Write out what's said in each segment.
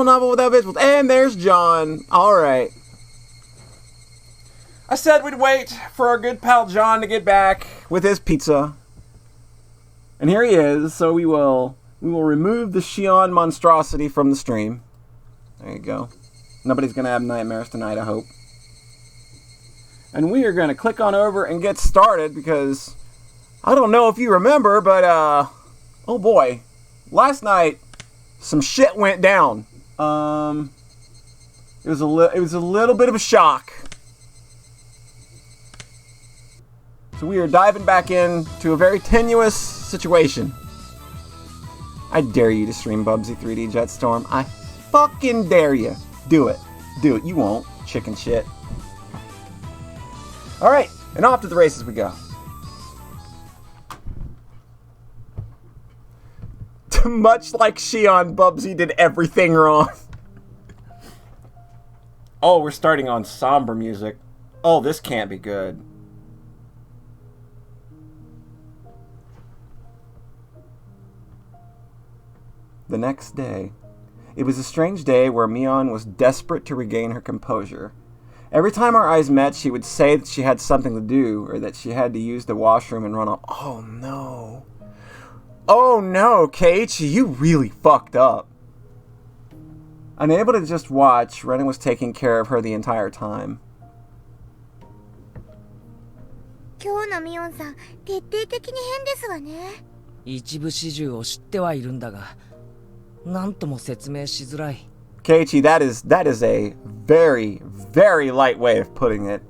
novel without visuals. And there's John. All right. I said we'd wait for our good pal John to get back with his pizza. And here he is. So we will remove the Shion monstrosity from the stream. There you go. Nobody's going to have nightmares tonight, I hope. And we are going to click on over and get started because I don't know if you remember, but oh boy, last night some shit went down. It was a little bit of a shock. So we are diving back into a very tenuous situation. I dare you to stream Bubsy 3D Jetstorm. I fucking dare you. Do it. Do it. You won't. Chicken shit. Alright, and off to the races we go. Much like Shion, Bubsy did everything wrong. Oh, we're starting on somber music. Oh, this can't be good. The next day. It was a strange day where Mion was desperate to regain her composure. Every time our eyes met, she would say that she had something to do, or that she had to use the washroom and run off. Oh no. Oh no, Keiichi, you really fucked up. Unable to just watch, Renan was taking care of her the entire time. 今日のミオンさん、徹底的に変ですわね。一部始終を知ってはいるんだが、なんとも説明しづらい。Keiichi, that is a very, very light way of putting it.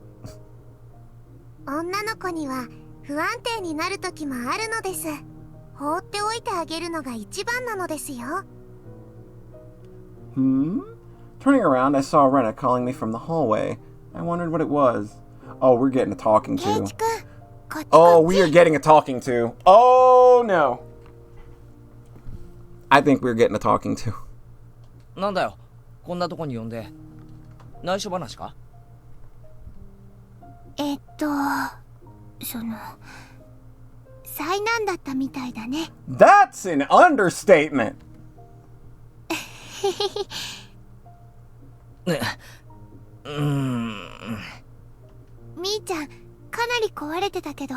女の子には不安定になる時もあるのです。放っておいてあげるのが一番なのですよ。Turning around, I saw Rena calling me from the hallway. I wondered what it was. Oh, we're getting a talking to. ケイチ君、こっち。Oh, we are getting a talking to. Oh no. I think we're getting a talking to. なんだよ、こんなとこに呼んで。内緒話か？その災難だったみたいだね。That's an understatement. みーちゃん、かなり壊れてたけど、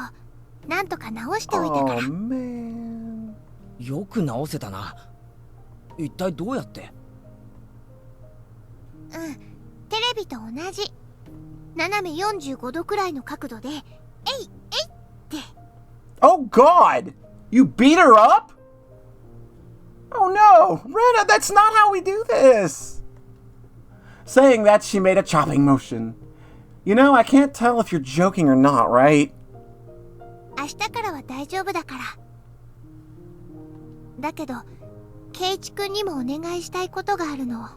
なんとか直しておいたから。Oh man. よく直せたな。一体どうやって？テレビと同じ。斜め45度くらいの角度で、えいえいって。Oh God! You beat her up? Oh no! Rena, that's not how we do this! Saying that, she made a chopping motion. You know, I can't tell if you're joking or not, right? 明日からは大丈夫だから。だけど、ケイチ君にもお願いしたいことがあるの。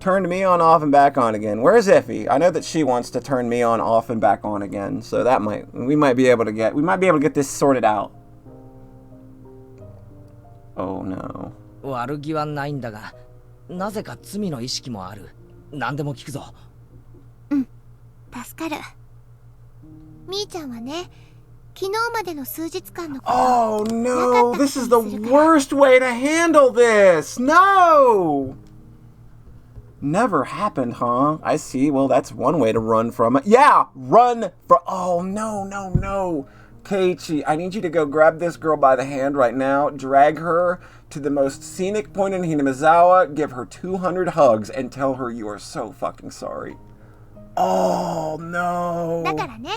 Turned me on, off, and back on again. Where's Iffy? I know that she wants to turn me on, off, and back on again. So we might be able to get this sorted out. Oh no. 悪気はないんだが、なぜか罪の意識もある。何でも聞くぞ。助かる。みーちゃんはね、昨日までの数日間のこと。Oh no! This is the worst way to handle this! No! Never happened, huh? I see. Well, that's one way to run from it. Yeah! Run from... Oh, no, no, no. Keiichi, I need you to go grab this girl by the hand right now, drag her to the most scenic point in Hinamizawa, give her 200 hugs, and tell her you are so fucking sorry. Oh, no. だからね、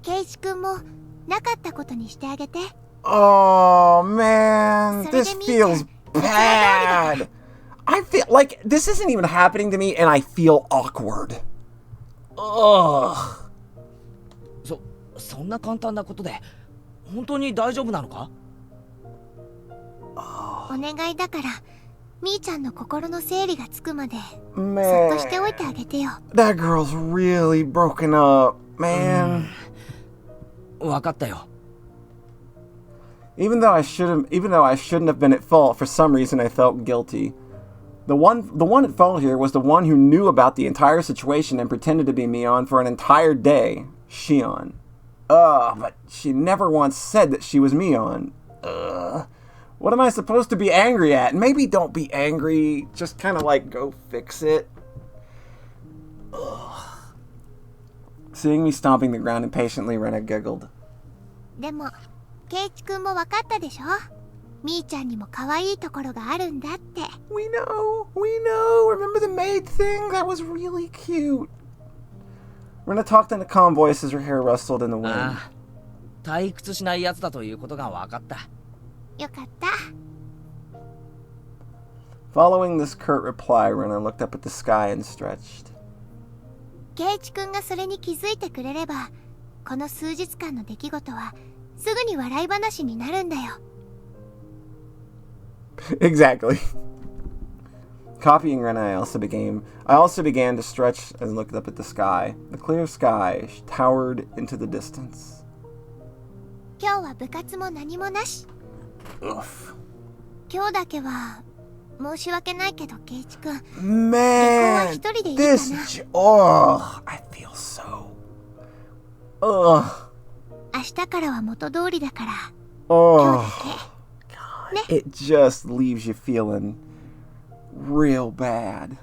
ケイチ君もなかったことにしてあげて。Oh, man. This feels bad. I feel like this isn't even happening to me, and I feel awkward. Ugh. そんな簡単なことで本当に大丈夫なのか？お願いだから、みーちゃんの心の整理がつくまでそっ Man, としておいてあげてよ。that girl's really broken up, man. わかったよ。Even though I shouldn't have been at fault, for some reason I felt guilty. The one at fault here was the one who knew about the entire situation and pretended to be Mion for an entire day, Shion. But she never once said that she was Mion. What am I supposed to be angry at? Maybe don't be angry. Just kind of like go fix it. Ugh. Seeing me stomping the ground impatiently, Rena giggled. でも、ケイチ君も分かったでしょ？みーちゃんにも可愛いところがあるんだって。We know. Remember the maid thing? That was really cute. Rena talked in a calm voice as her hair rustled in the wind. ああ、退屈しないやつだということが分かった。よかった。Following this curt reply, Rena looked up at the sky and stretched. ケイチ君がそれに気づいてくれれば、この数日間の出来事はすぐに笑い話になるんだよ。Exactly. Copying Rena, I also began to stretch and looked up at the sky. The clear sky towered into the distance. 今日は部活も何もなし。Oof. 今日だけは申し訳ないけど、ケイチ君。Man, this I feel so. Ugh. 明日からは元通りだから。Oh. 今日だけ。It just leaves you feeling real bad.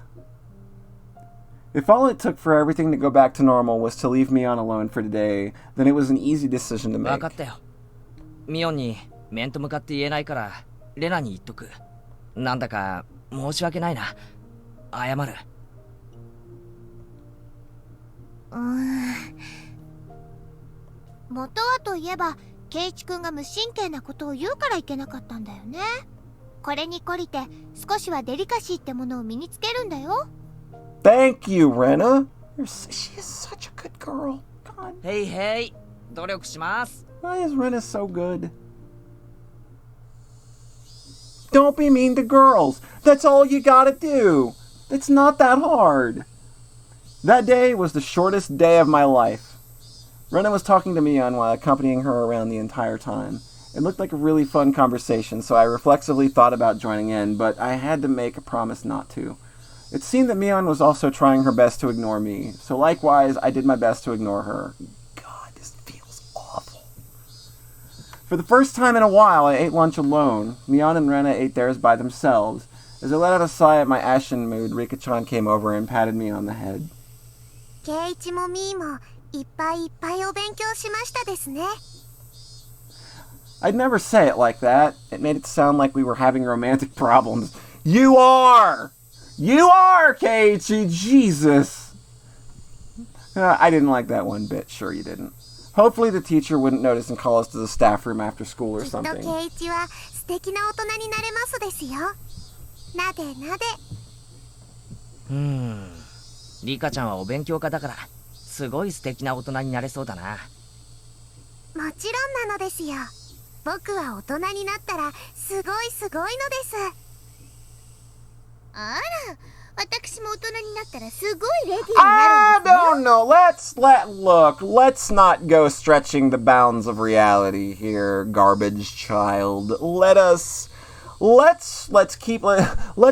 If all it took for everything to go back to normal was to leave Mion alone for today, then it was an easy decision to make. 分かったよ。ミオンに面と向かって言えないからレナに言っとく。なんだか申し訳ないな。謝る。元はといえば、ケイチ君が無神経なことを言うからいけなかったんだよね。これに懲りて少しはデリカシーってものを身につけるんだよ。Thank you, Rena. She is such a good girl. God. へいへい、努力します。Why is Rena so good? Don't be mean to girls. That's all you gotta do. It's not that hard. That day was the shortest day of my life. Rena was talking to Mion while accompanying her around the entire time. It looked like a really fun conversation, so I reflexively thought about joining in, but I had to make a promise not to. It seemed that Mion was also trying her best to ignore me, so likewise, I did my best to ignore her. God, this feels awful. For the first time in a while, I ate lunch alone. Mion and Rena ate theirs by themselves. As I let out a sigh at my ashen mood, Rika-chan came over and patted me on the head. ケイチもミーもいっぱいいっぱいお勉強しましたですね。I'd never say it like that. It made it sound like we were having romantic problems. You are! You are, Keiichi! Jesus! I didn't like that one bit. Sure you didn't. Hopefully the teacher wouldn't notice and call us to the staff room after school or きっと something. ケイチは素敵な大人になれますですよ。なでなで。リカちゃんはお勉強家だからすごい素敵な大人になれそうだな。もちろんなのですよ。僕は大人になったらすごいすごいのです。あら、私も大人になったらすごいレディーになるんですよ。Look, let's not go stretching the bounds of reality here, garbage child. Let's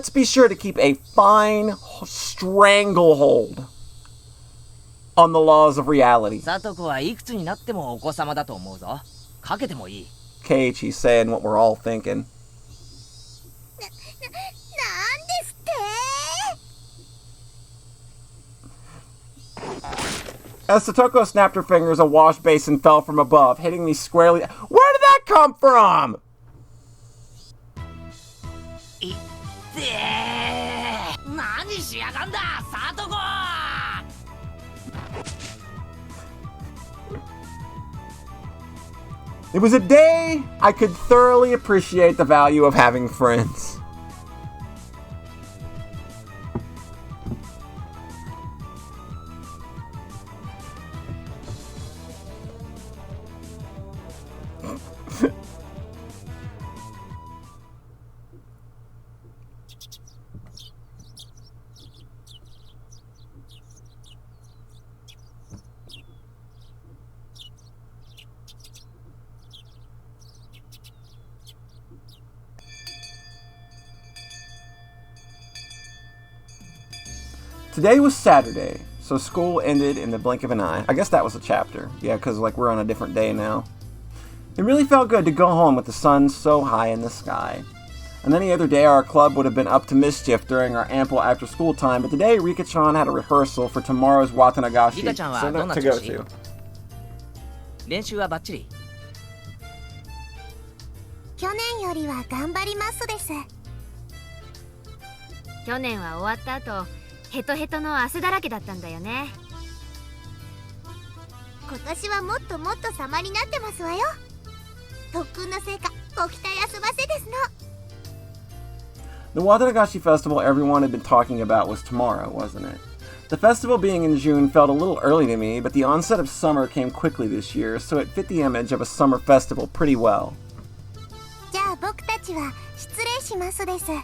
be sure to keep a fine stranglehold on the laws of reality. サトコはいくつになってもお子様だと思うぞ。かけてもいい。Keiichi's saying what we're all thinking. なんですって？ As Satoko snapped her fingers, a wash basin fell from above, hitting me squarely. Where did that come from? いってー！何しやがんだ、サトコ！ It was a day I could thoroughly appreciate the value of having friends. Today was Saturday, so school ended in the blink of an eye. I guess that was a chapter. Yeah, because, like, we're on a different day now. It really felt good to go home with the sun so high in the sky. And any other day our club would have been up to mischief during our ample after-school time, but today Rika-chan had a rehearsal for tomorrow's Watanagashi, so not to go to. 練習はバッチリ。去年よりは頑張りますです。去年は終わった後、ヘトヘトの汗だらけだったんだよね。今年はもっともっと様になってますわよ。特訓の成果、ご期待あそばせですの。The Watanagashi festival everyone had been talking about was tomorrow, wasn't it? The festival being in June felt a little early to me, but the onset of summer came quickly this year, so it fit the image of a summer festival pretty well. じゃあ僕たちは失礼しますです。明日を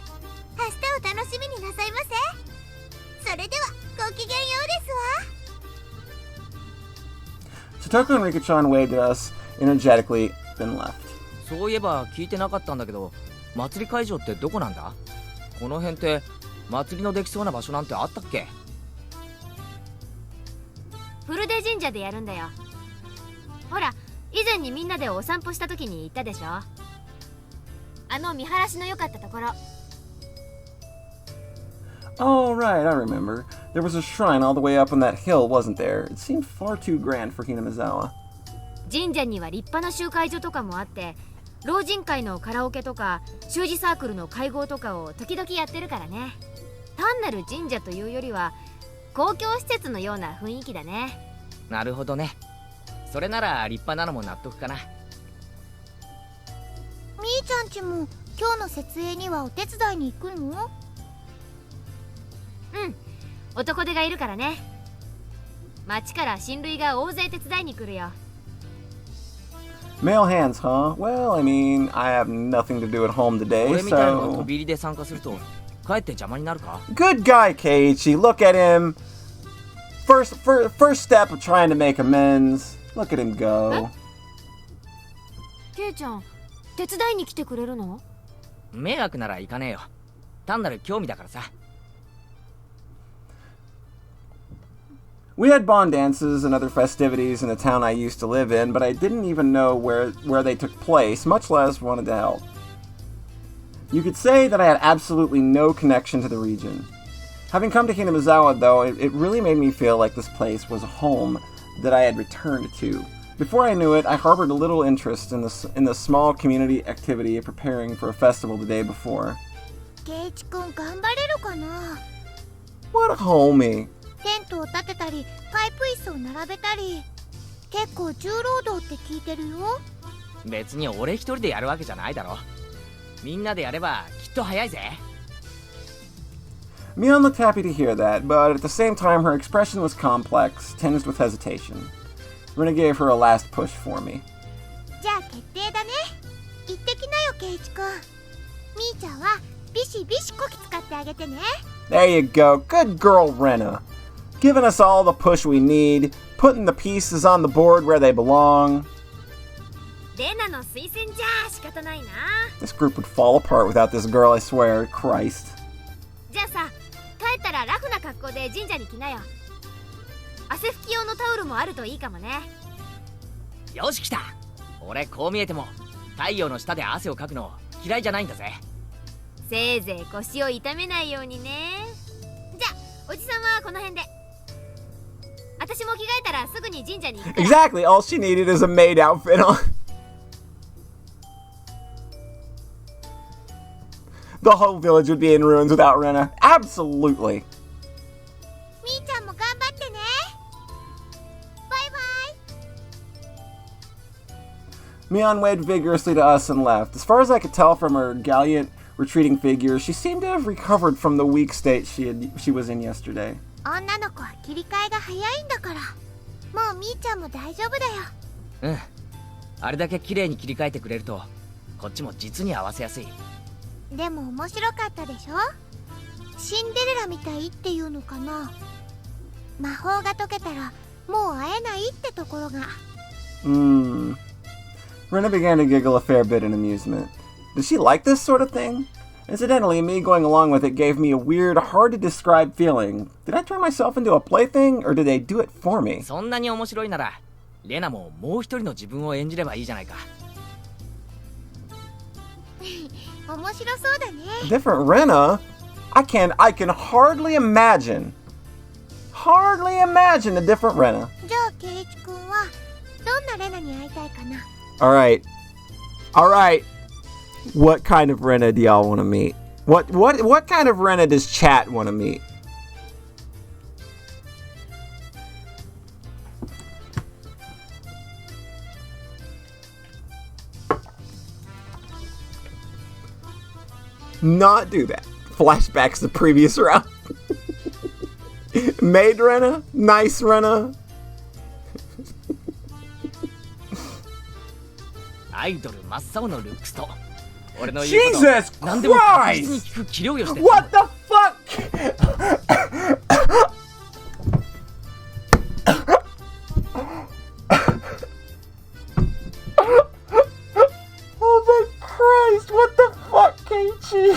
楽しみになさいませ。それではごきげんようですわ。Chitoko and Rika-chan waved at us energetically, then left. そういえば聞いてなかったんだけど、祭り会場ってどこなんだ？この辺って祭りのできそうな場所なんてあったっけ？フルデ神社でやるんだよ。ほら、以前にみんなでお散歩した時に行ったでしょ。あの見晴らしの良かったところ。Oh, right, I remember. There was a shrine all the way up on that hill, wasn't there? It seemed far too grand for Hinamizawa. 神社には立派な集会所とかもあって、老人会のカラオケとか習字サークルの会合とかを時々やってるからね。単なる神社というよりは公共施設のような雰囲気だね。なるほどね。それなら立派なのも納得かな。みーちゃんちも今日の設営にはお手伝いに行くの？うん、男手がいるからね。町から親類が大勢手伝いに来るよ。Male hands, huh? Well, I mean, I have nothing to do at home today, 俺みたいのが飛 so... び入りで参加するとかえって邪魔になるか？ Good guy, Keiichi. Look at him. First step of trying to make amends. Look at him go. ケイちゃん、手伝いに来てくれるの？迷惑なら行かねえよ。単なる興味だからさ。We had bond dances and other festivities in the town I used to live in, but I didn't even know where they took place, much less wanted to help. You could say that I had absolutely no connection to the region. Having come to Hinamizawa, though, it really made me feel like this place was a home that I had returned to. Before I knew it, I harbored a little interest in the small community activity of preparing for a festival the day before. ケイチくん頑張れるかな？ What a homie. テントを立てたりパイプ椅子を並べたり結構重労働って聞いてるよ。別に俺一人でやるわけじゃないだろ。みんなでやればきっと早いぜ。Mion looked happy to hear that, but at the same time her expression was complex, tinged with hesitation. Rina gave her a last push for me. じゃあ決定だね。行ってきなよケイチくん。みーちゃんはビシビシこき使ってあげてね。 There you go. Good girl, Rena. Giving us all the push we need, putting the pieces on the board where they belong. レナの推薦じゃ仕方ないな。 This group would fall apart without this girl, I swear. Christ. じゃあさ、帰ったらラフな格好で神社に来なよ。汗拭き用のタオルもあるといいかもね。よし来た。俺こう見えても太陽の下で汗をかくの嫌いじゃないんだぜ。せいぜい腰を痛めないようにね。じゃあおじさんはこの辺で。私も着替えたらすぐに神社に行くから。 Exactly. All she needed is a maid outfit on. The whole village would be in ruins without Rena. Absolutely. みーちゃんも頑張ってね。バイバイ。 Mion waved vigorously to us and left. As far as I could tell from her gallant, retreating figure, she seemed to have recovered from the weak state she was in yesterday. 女の子は切り替えが早いんだから。もうみーちゃんも大丈夫だよ。うん。あれだけ綺麗に切り替えてくれるとこっちも実に合わせやすい。でも面白かったでしょ？シンデレラみたいっていうのかな。魔法が解けたらもう会えないってところが。Rena began to giggle a fair bit in amusement. Did she like this sort of thing? Incidentally, me going along with it gave me a weird, hard-to-describe feeling. Did I turn myself into a plaything, or did they do it for me? そんなに面白いならレナももう一人の自分を演じればいいじゃないか。面白そうだね。 Different Rena? I can hardly imagine a different Rena. じゃあケイチ君はどんなレナに会いたいかな。 All right. What kind of Rena do y'all want to meet? What kind of Rena does chat want to meet? Not do that. Flashbacks to previous round. Maid Rena? Nice Rena? アイドル真っ青のルックスと俺の言うこと Jesus 何でも確実 Christ! に聞く器量よして What the fuck? Oh my Christ! What the fuck, Keiichi?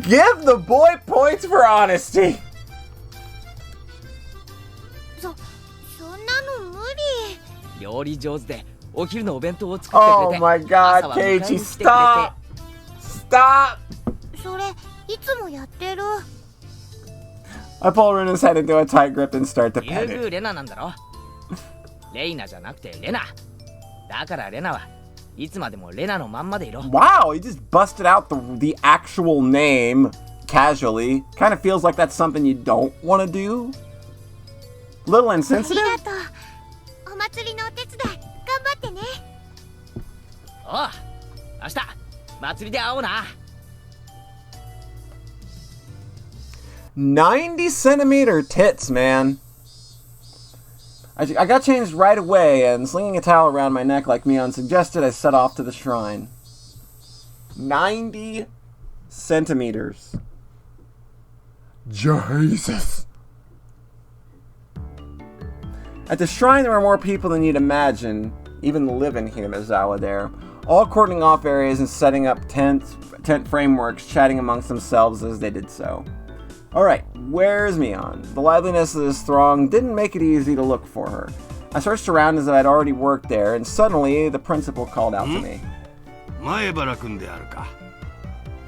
Give the boy points for honesty. そんなの無理。料理上手でお昼のお弁当を作ってくれ Oh て my 朝 God, は迎えに Keiichi, 来てくれて stop! Stop! それいつもやってる。 I pull Rena's head into a tight grip and start to 優 pet 遇 it. レナなんだろレイナじゃなくてレナだからレナはいつまでもレナのまんまでいろ Wow, he just busted out the actual name casually. Kind of feels like that's something you don't want to do. Little あり insensitive? がとう。お祭りのお手伝い頑張ってね。おう明日祭りで会おうな 90 centimeter tits, man. I got changed right away, and slinging a towel around my neck like Mion suggested, I set off to the shrine. 90 centimeters. Jesus. At the shrine, there were more people than you'd imagine, even the living Hinazawa there, all cordoning off areas and setting up tent frameworks, chatting amongst themselves as they did so. Alright, where's Mion? The liveliness of this throng didn't make it easy to look for her. I searched around as if I'd already worked there, and suddenly the principal called out to me. 前原君であるか。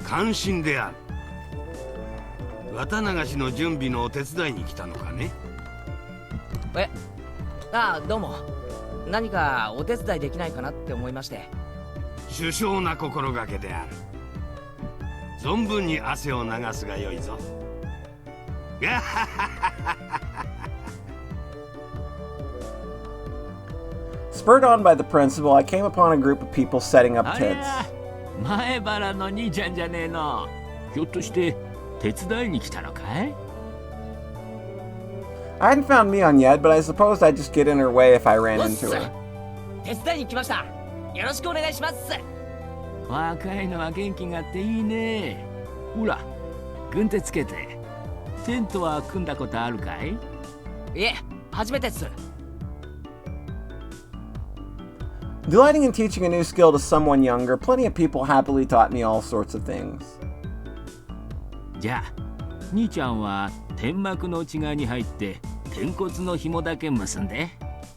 感心である。綿流しの準備のお手伝いに来たのかね。えああどうも何かお手伝いできないかなって思いまして。殊勝な心がけである。存分に汗を流すがよいぞ。Spurred on by the principal, I came upon a group of people setting up あれ tents. 前原の兄ちゃんじゃねえの。ひょっとして手伝いに来たのかい？ I hadn't found Mion yet, but I supposed I'd just get in her way if I ran おっ into す her. 手伝いに来ましたよろしくお願いします若いのは元気があっていいね。ほら、軍手つけて。テントは組んだことあるかい？いえ初めてっす Delighting in teaching a new skill to someone younger, plenty of people happily taught me all sorts of things. じゃあ、兄ちゃんは天幕の内側に入って天骨の紐だけ結んで、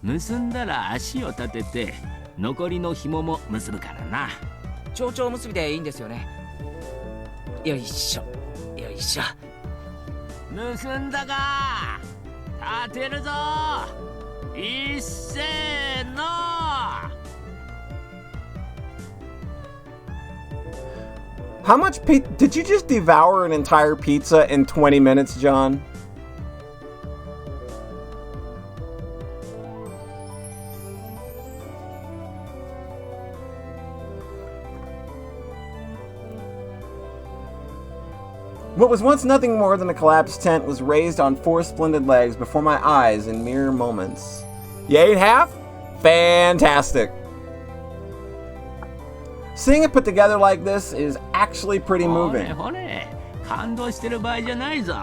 結んだら足を立てて残りの紐も結ぶからな。蝶々結びでいいんですよねよいしょよいしょ結んだか。立てるぞ。いっせーの。How much pizza? Did you just devour an entire pizza in 20 minutes, John? What was once nothing more than a collapsed tent was raised on 4 splendid legs before my eyes in mere moments. You ate half? Fantastic. Seeing it put together like this is actually pretty ほれ moving. ほれ、感動してる場合じゃないぞ。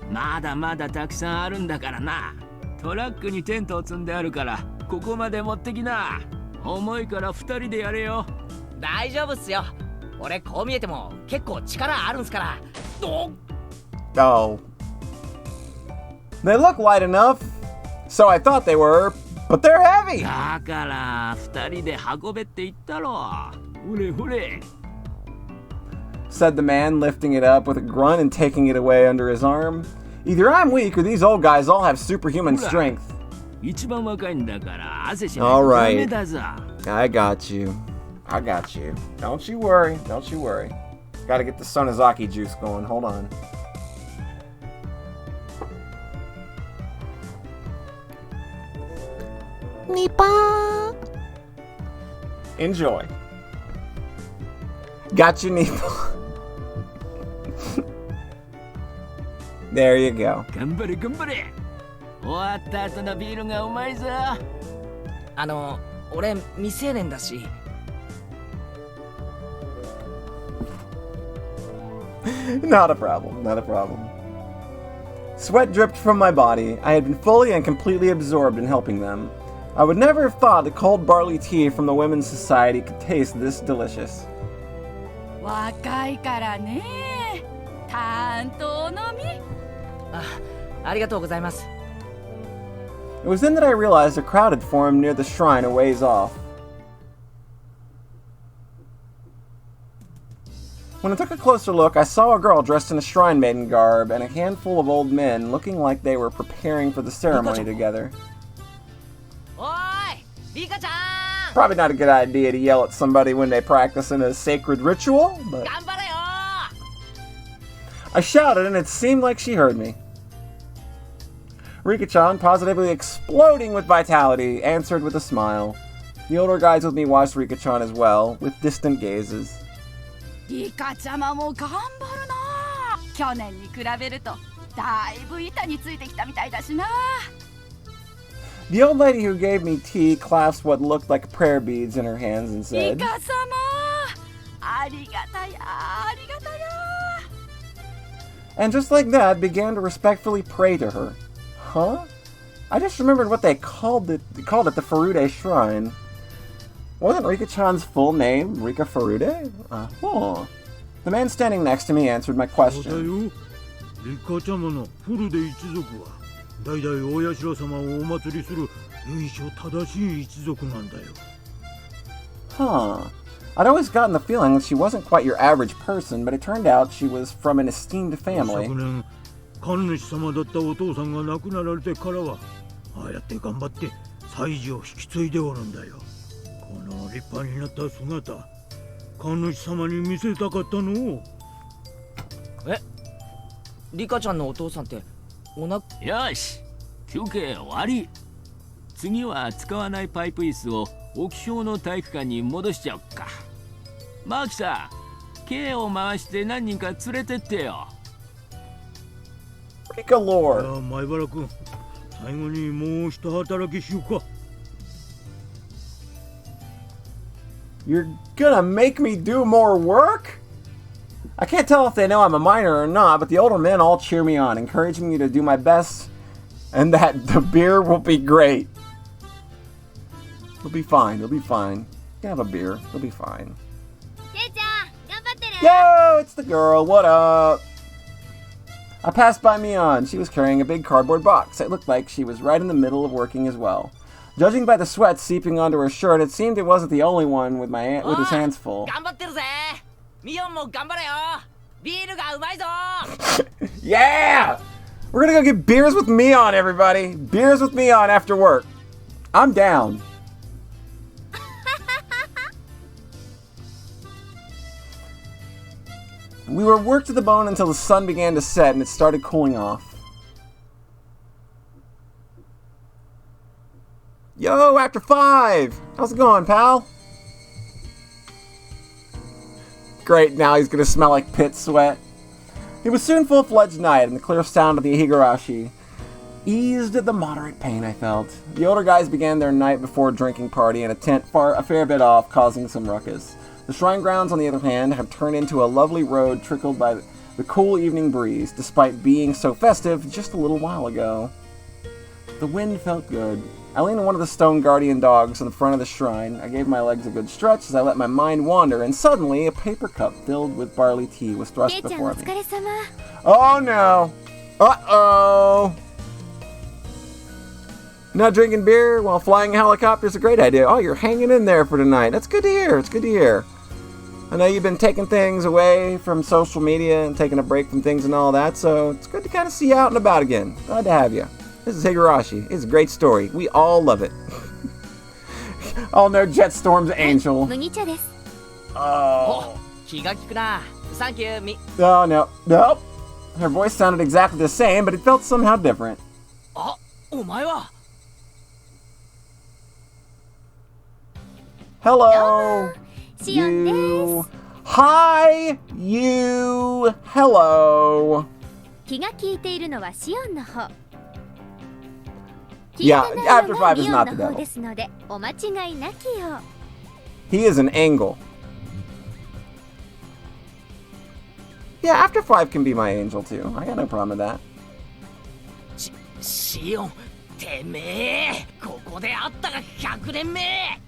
まだまだたくさんあるんだからな。トラックにテントを積んであるからここまで持ってきな。重いから2人でやれよ。大丈夫っすよ俺こう見えても結構力あるんすからお Oh. They look light enough, so I thought they were, But they're heavy! だから2人で運べって言ったろ。ほれほれ。 said the man, lifting it up with a grunt and taking it away under his arm. Either I'm weak or these old guys all have superhuman strength. 一番若いんだから汗しないとダメだぞ。 I got you. I got you. Don't you worry. Don't you worry. Gotta get the Sonozaki juice going. Hold on. Nippon. Enjoy. Got you, Nippon. There you go. 頑張れ頑張れ。終わった後のビールがうまいぞ。俺未成年だし。Not a problem, not a problem. Sweat dripped from my body. I had been fully and completely absorbed in helping them. I would never have thought the cold barley tea from the Women's Society could taste this delicious. 若いからね。担当のみ。ありがとうございます。 It was then that I realized a crowd had formed near the shrine a ways off. When I took a closer look, I saw a girl dressed in a shrine maiden garb and a handful of old men looking like they were preparing for the ceremony together. おーい、リカちゃん。 Probably not a good idea to yell at somebody when they practice in a sacred ritual, but 頑張れよ。 I shouted and it seemed like she heard me. Rika-chan, positively exploding with vitality, answered with a smile. The older guys with me watched Rika-chan as well, with distant gazes. リカちゃまも頑張るな。去年に比べるとだいぶ板についてきたみたいだしな。 The old lady who gave me tea clasped what looked like prayer beads in her hands and リ said, カ様、ありがたや、ありがたや。 and just like that began to respectfully pray to her. Huh? I just remembered what they called it the Furude Shrine. Wasn't Rika-chan's full name Rika Furude? Huh. The man standing next to me answered my question. リカちゃまのフルデ一族は代々大社様をお祭りする由緒正しい一族なんだよ。 Huh. I'd always gotten the feeling that she wasn't quite your average person, but it turned out she was from an esteemed family. 昨年神主様だったお父さんが亡くなられてからはああやって頑張って祭事を引き継いでおるんだよ。この立派になった姿、神主様に見せたかったの。え、リカちゃんのお父さんってよし、休憩終わり。次は使わないパイプ椅子を沖小の体育館に戻しちゃおっか。マーキさん、Kを回して何人か連れてってよ。 Rika Lore. 前原君、最後にもう一働きしようか。 You're gonna make me do more work? I can't tell if they know I'm a minor or not, but the older men all cheer me on, encouraging me to do my best and that the beer will be great. It'll be fine, it'll be fine. You can have a beer, it'll be fine. ケイちゃん、頑張ってる。 Yo, it's the girl, what up? I passed by Mion. She was carrying a big cardboard box. It looked like she was right in the middle of working as well. Judging by the sweat seeping onto her shirt, it seemed it wasn't the only one with his hands full. 頑張ってるぜ。ミオンも頑張れよ。ビールがうまいぞ。 Yeah! We're gonna go get beers with Mion, everybody. Beers with Mion after work. I'm down. We were worked to the bone until the sun began to set and it started cooling off. Yo, After 5! How's it going, pal? Great, now he's gonna smell like pit sweat. It was soon full-fledged night, and the clear sound of the Higurashi eased the moderate pain I felt. The older guys began their night before drinking party in a tent a fair bit off, causing some ruckus. The shrine grounds, on the other hand, have turned into a lovely road trickled by the cool evening breeze, despite being so festive just a little while ago. The wind felt good. I leaned on one of the stone guardian dogs in the front of the shrine. I gave my legs a good stretch as I let my mind wander, and suddenly a paper cup filled with barley tea was thrust before me. Oh no! Uh-oh! Not drinking beer while flying a helicopter is a great idea. Oh, you're hanging in there for tonight. That's good to hear. It's good to hear. I know you've been taking things away from social media and taking a break from things and all that, so it's good to kind of see you out and about again. Glad to have you. This is Higurashi. It's a great story. We all love it. All know Jetstorm's angel. 麦茶です。 Oh. 気が利くな。サンキュー、Oh, no. Nope. Her voice sounded exactly the same, but it felt somehow different. あ、お前は。Hello. シオンです。 You. Hi, you. Hello. 気が利いているのはシオンの方。 Yeah, 聞いてない After のが Five is ミオ not ン the の方 devil. ですので、お間違いなきよ。 He is an angle. Yeah, After Five can be my angel too. I got no problem with that. シオン、てめえ、ここで会ったが100年目。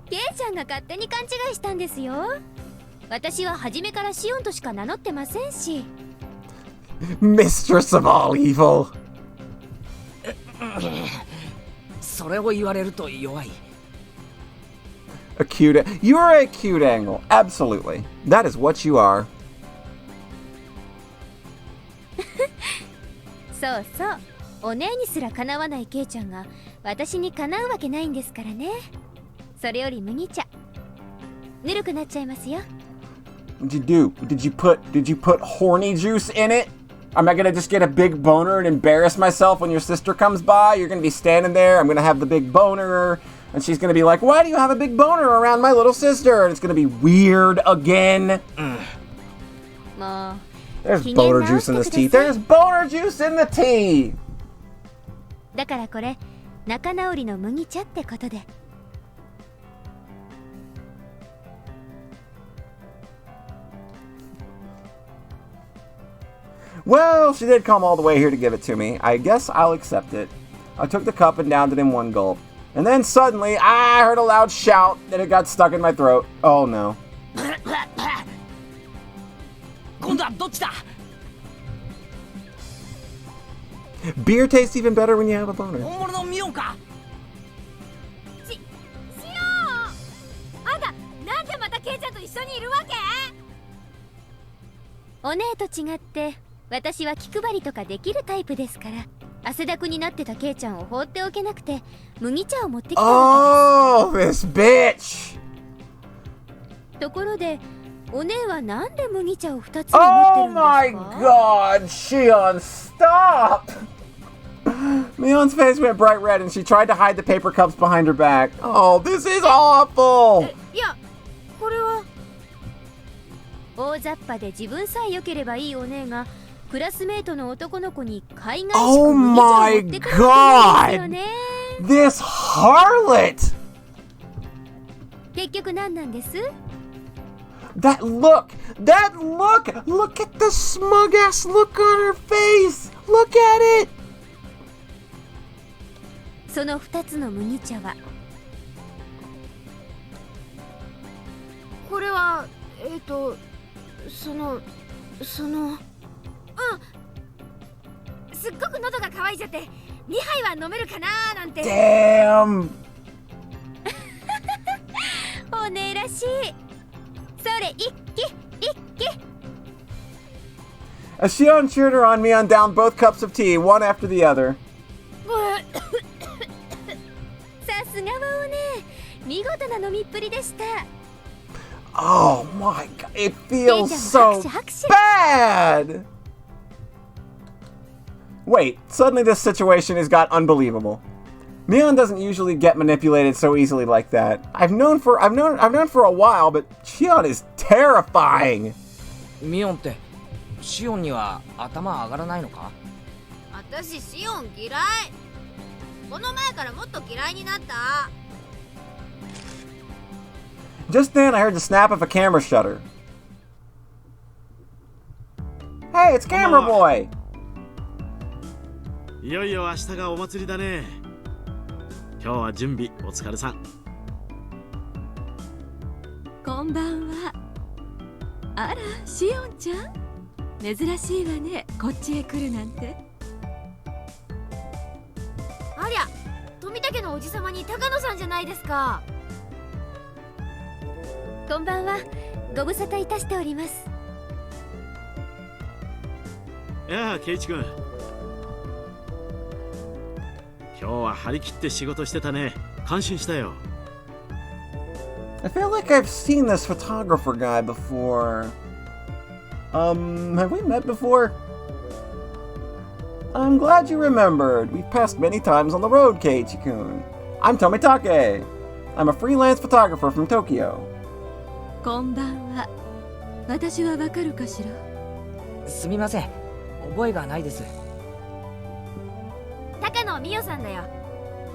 ケイちゃんが勝手に勘違いしたんですよ。私は初めからシオンとしか名乗ってませんし。 Mistress of all evil. それを言われると弱い。 A cute. You are a cute angle. Absolutely. That is what you are. そうそう。お姉にすらかなわないケイちゃんが私にかなうわけないんですからね。それより麦茶。ぬるくなっちゃいますよ。 What'd you do? Did you put horny juice in it? Am I gonna just get a big boner and embarrass myself when your sister comes by? You're gonna be standing there, I'm gonna have the big boner, and she's gonna be like, why do you have a big boner around my little sister? And it's gonna be weird again. もう There's boner juice in this tea. There's boner juice in the tea! だからこれ仲直りの麦茶ってことで。 Well, she did come all the way here to give it to me. I guess I'll accept it. I took the cup and downed it in one gulp. And then suddenly, I heard a loud shout, and it got stuck in my throat. Oh no. 今度はどっちだ。 Beer tastes even better when you have a boner. 本物のミオンか。シオン！あんたなんでまたケイちゃんと一緒にいるわけ？お姉と違って私は気配りとかできるタイプですから、汗だくになってたケイちゃんを放っておけなくて麦茶を持ってきたわ Oh, this bitch! けです。ところでお姉はなんで麦茶を2つも持ってる Oh ん my ですか？ god, Shion, stop! Leon's face went bright red and she tried to hide the paper cups behind her back. Oh, this is awful! いや、これは大雑把で自分さえ良ければいいお姉がクラスメートの男の子に海外しく麦茶を持ってくるわけですよね。 This harlot! 結局何なんです？ That look! That look! Look at the smug ass look on her face! Look at it! その2つの麦茶はこれはそのすっごく喉が渇いちゃって2杯は飲めるかなーなんて。 Damn! お姉らしい。それ一気一気。 As Shion cheered her on, Mion downed both cups of tea, one after the other. さすがはお姉、見事な飲みっぷりでした。 Oh my god, it feels so bad! Wait, suddenly this situation has got unbelievable. Mion doesn't usually get manipulated so easily like that. I've known for a while, but Shion is terrifying. ミオンってシオンには頭上がらないのか。私シオン嫌い。この前からもっと嫌いになった。 Just then, I heard the snap of a camera shutter. Hey, it's Camera Boy! いよいよ明日がお祭りだね。今日は準備お疲れさん。こんばんは。あら、シオンちゃん。珍しいわね、こっちへ来るなんて。竹のおじさまに高野さんじゃないですか。こんばんは。ご無沙汰いたしております。いやあ、ケイチ君。今日は張り切って仕事してたね。感心したよ。I feel like I've seen this photographer guy before. Have we met before? I'm glad you remembered. We've passed many times on the road, Keiichi-kun. I'm Tomitake. I'm a freelance photographer from Tokyo. こんばんは。私はわかるかしら。すみません、覚えがないです。高野美代さんだよ。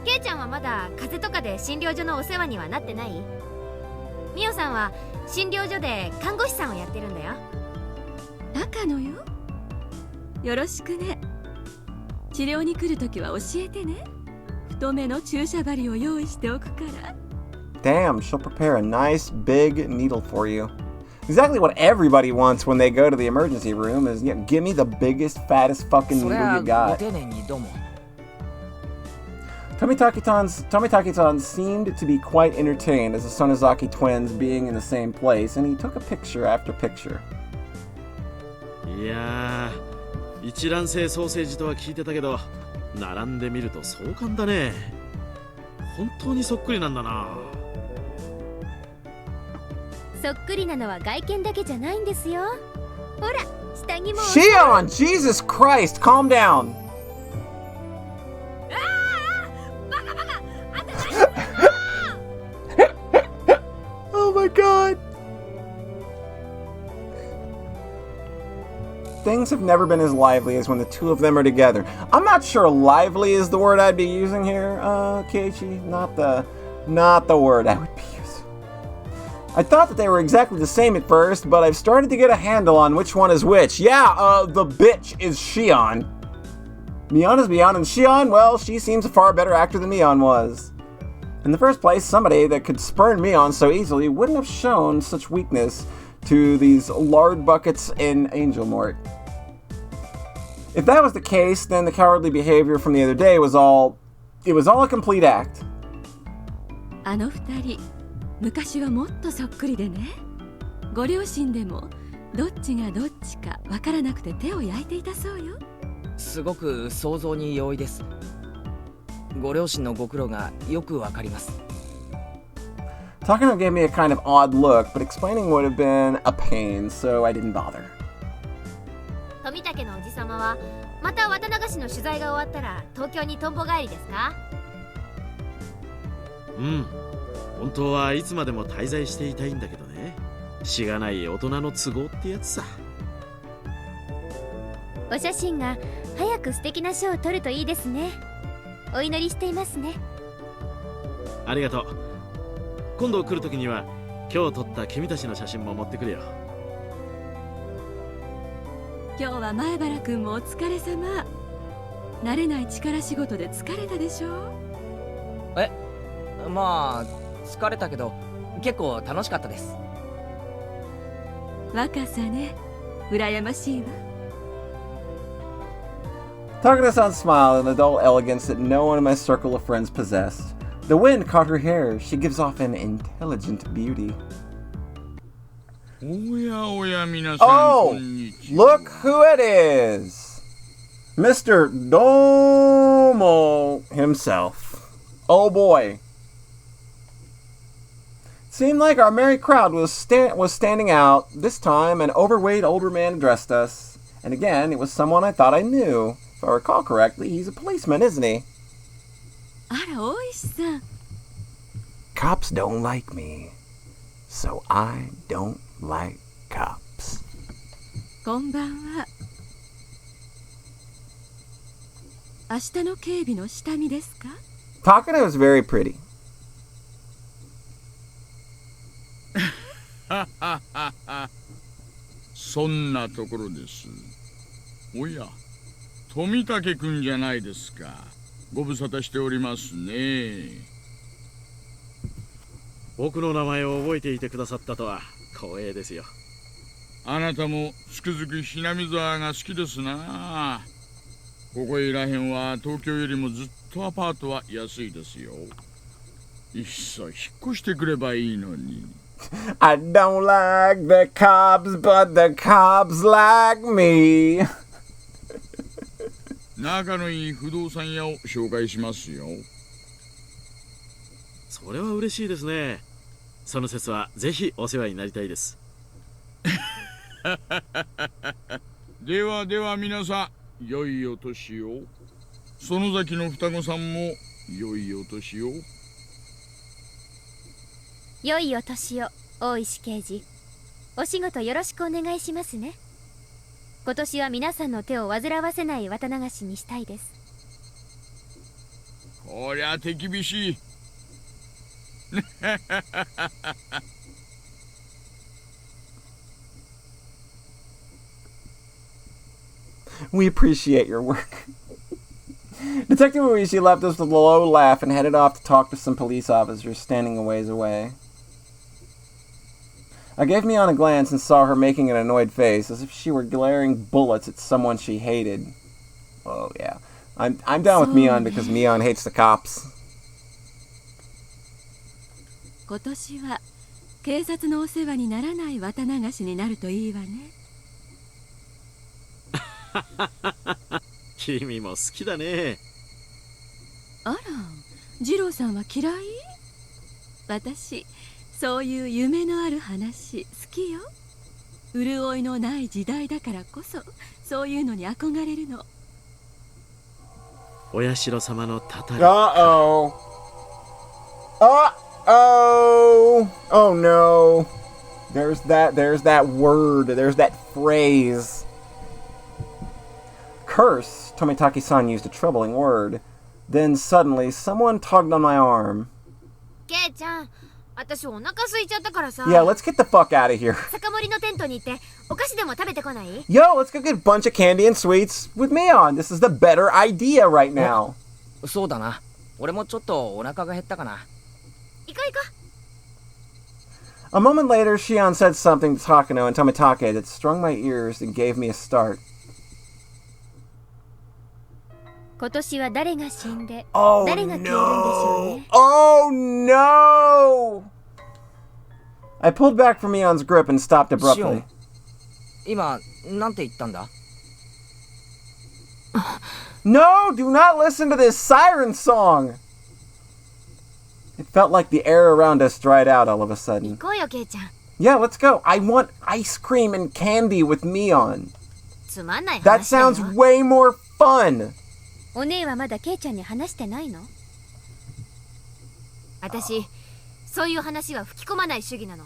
ケイちゃんはまだ風邪とかで診療所のお世話にはなってない？美代さんは診療所で看護師さんをやってるんだよ。高野よ。よろしくね。治療に来るときは教えてね。太めの注射針を用意しておくから。Damn, she'll prepare a nice big needle for you. Exactly what everybody wants when they go to the emergency room is, give me the biggest, fattest fucking needle you got. Tomitake-san seemed to be quite entertained as the Sonozaki twins being in the same place, and he took a picture after picture. いやー、一卵性ソーセージとは聞いてたけど、並んでみると壮観だね。本当にそっくりなんだな。そっくりなのは外見だけじゃないんですよ。ほら、下着も。Shion! Jesus Christ! Calm down! Oh my god! Things have never been as lively as when the two of them are together. I'm not sure lively is the word I'd be using here, Keiichi. Not the word I would be using. I thought that they were exactly the same at first, but I've started to get a handle on which one is which. Yeah, the bitch is Shion. Mion is Mion, and Shion, well, she seems a far better actor than Mion was. In the first place, somebody that could spurn Mion so easily wouldn't have shown such weakness to these lard buckets in Angel Mort. If that was the case, then the cowardly behavior from the other day was all a complete act. あの二人、昔はもっとそっくりでね。ご両親でもどっちがどっちかわからなくて手を焼いていたそうよ。すごく想像に容易です。ご両親のご苦労がよくわかります。Takano gave me a kind of odd look, but explaining would have been a pain, so I didn't bother. 富武のおじさまはまた渡流しの取材が終わったら東京にとんぼ帰りですか？うん、本当はいつまでも滞在していたいんだけどね。しがない大人の都合ってやつさ。お写真が早く素敵な賞を取るといいですね。お祈りしていますね。ありがとう。今度来るときには今日撮った君たちの写真も持ってくるよ。今日は前原くんもお疲れ様。慣れない力仕事で疲れたでしょ？まあ疲れたけど結構楽しかったです。若さね、羨ましいわ。Takano-san smiled in a dull elegance that no one in my circle of friends possessed. The wind caught her hair. She gives off an intelligent beauty. Oh, look who it is! Mr. Domo himself. Oh boy. Seemed like our merry crowd was standing out. This time, an overweight older man addressed us. And again, it was someone I thought I knew. If I recall correctly, he's a policeman, isn't he? あら、大石さん。Cops don't like me, so I don't like cops. こんばんは。明日の警備の下見ですか？ Takano is very pretty. そんなところです。おや、富武くんじゃないですか。ご無沙汰しておりますね。僕の名前を覚えていてくださったとは光栄ですよ。あなたもつくづくひなみ沢が好きですな。ここいらへんは東京よりもずっとアパートは安いですよ。いっそ引っ越してくればいいのに。I don't like the cops, but the cops like me. 仲のいい不動産屋を紹介しますよ。それは嬉しいですね。その説はぜひお世話になりたいです。ではでは皆さん、良いお年を。園崎の双子さんも良いお年を。良いお年を、大石刑事。お仕事よろしくお願いしますね。今年は皆さんの手を煩わせない綿流しにしたいです。こりゃ手厳しい。We appreciate your work. Detective Uishi left us with a low laugh and headed off to talk to some police officers standing a ways away. I gave Mion a glance and saw her making an annoyed face, as if she were glaring bullets at someone she hated. Oh yeah, I'm down with Mion because Mion hates the cops. 今年は警察のお世話にならない綿流しになるといいわね。君も好きだね。あら、二郎さんは嫌い？私、そういう夢のある話好きよ。潤いのない時代だからこそ、そういうのに憧れるの。お社様のたたり。Uh-oh. Uh-oh. Oh no. There's that word. There's that phrase. Curse. Tomitaki-san used a troubling word. Then suddenly, someone tugged on my arm. ケイちゃん、私お腹空いちゃったからさ。Yeah, let's get the fuck out of here. 酒盛りのテントに行ってお菓子でも食べてこない？ Yo, let's go get a bunch of candy and sweets with Mion. This is the better idea right now. そうだな。俺もちょっとお腹が減ったかな。行こう行こう。 A moment later, Shion said something to Takano and Tomitake that strung my ears and gave me a start. 今年は誰が死んで、 Oh 誰が消えるんでしょう no! ね。 Oh no! I pulled back from Mion's grip and stopped abruptly. 今、なんて言ったんだ？ No! Do not listen to this siren song! It felt like the air around us dried out all of a 行 sudden. こうよケイちゃん。 Yeah, let's go. I want ice cream and candy with Mion. つまんない That 話だよ。 sounds way more fun! お姉はまだケイちゃんに話してないの？私、そういう話は吹き込まない主義なの。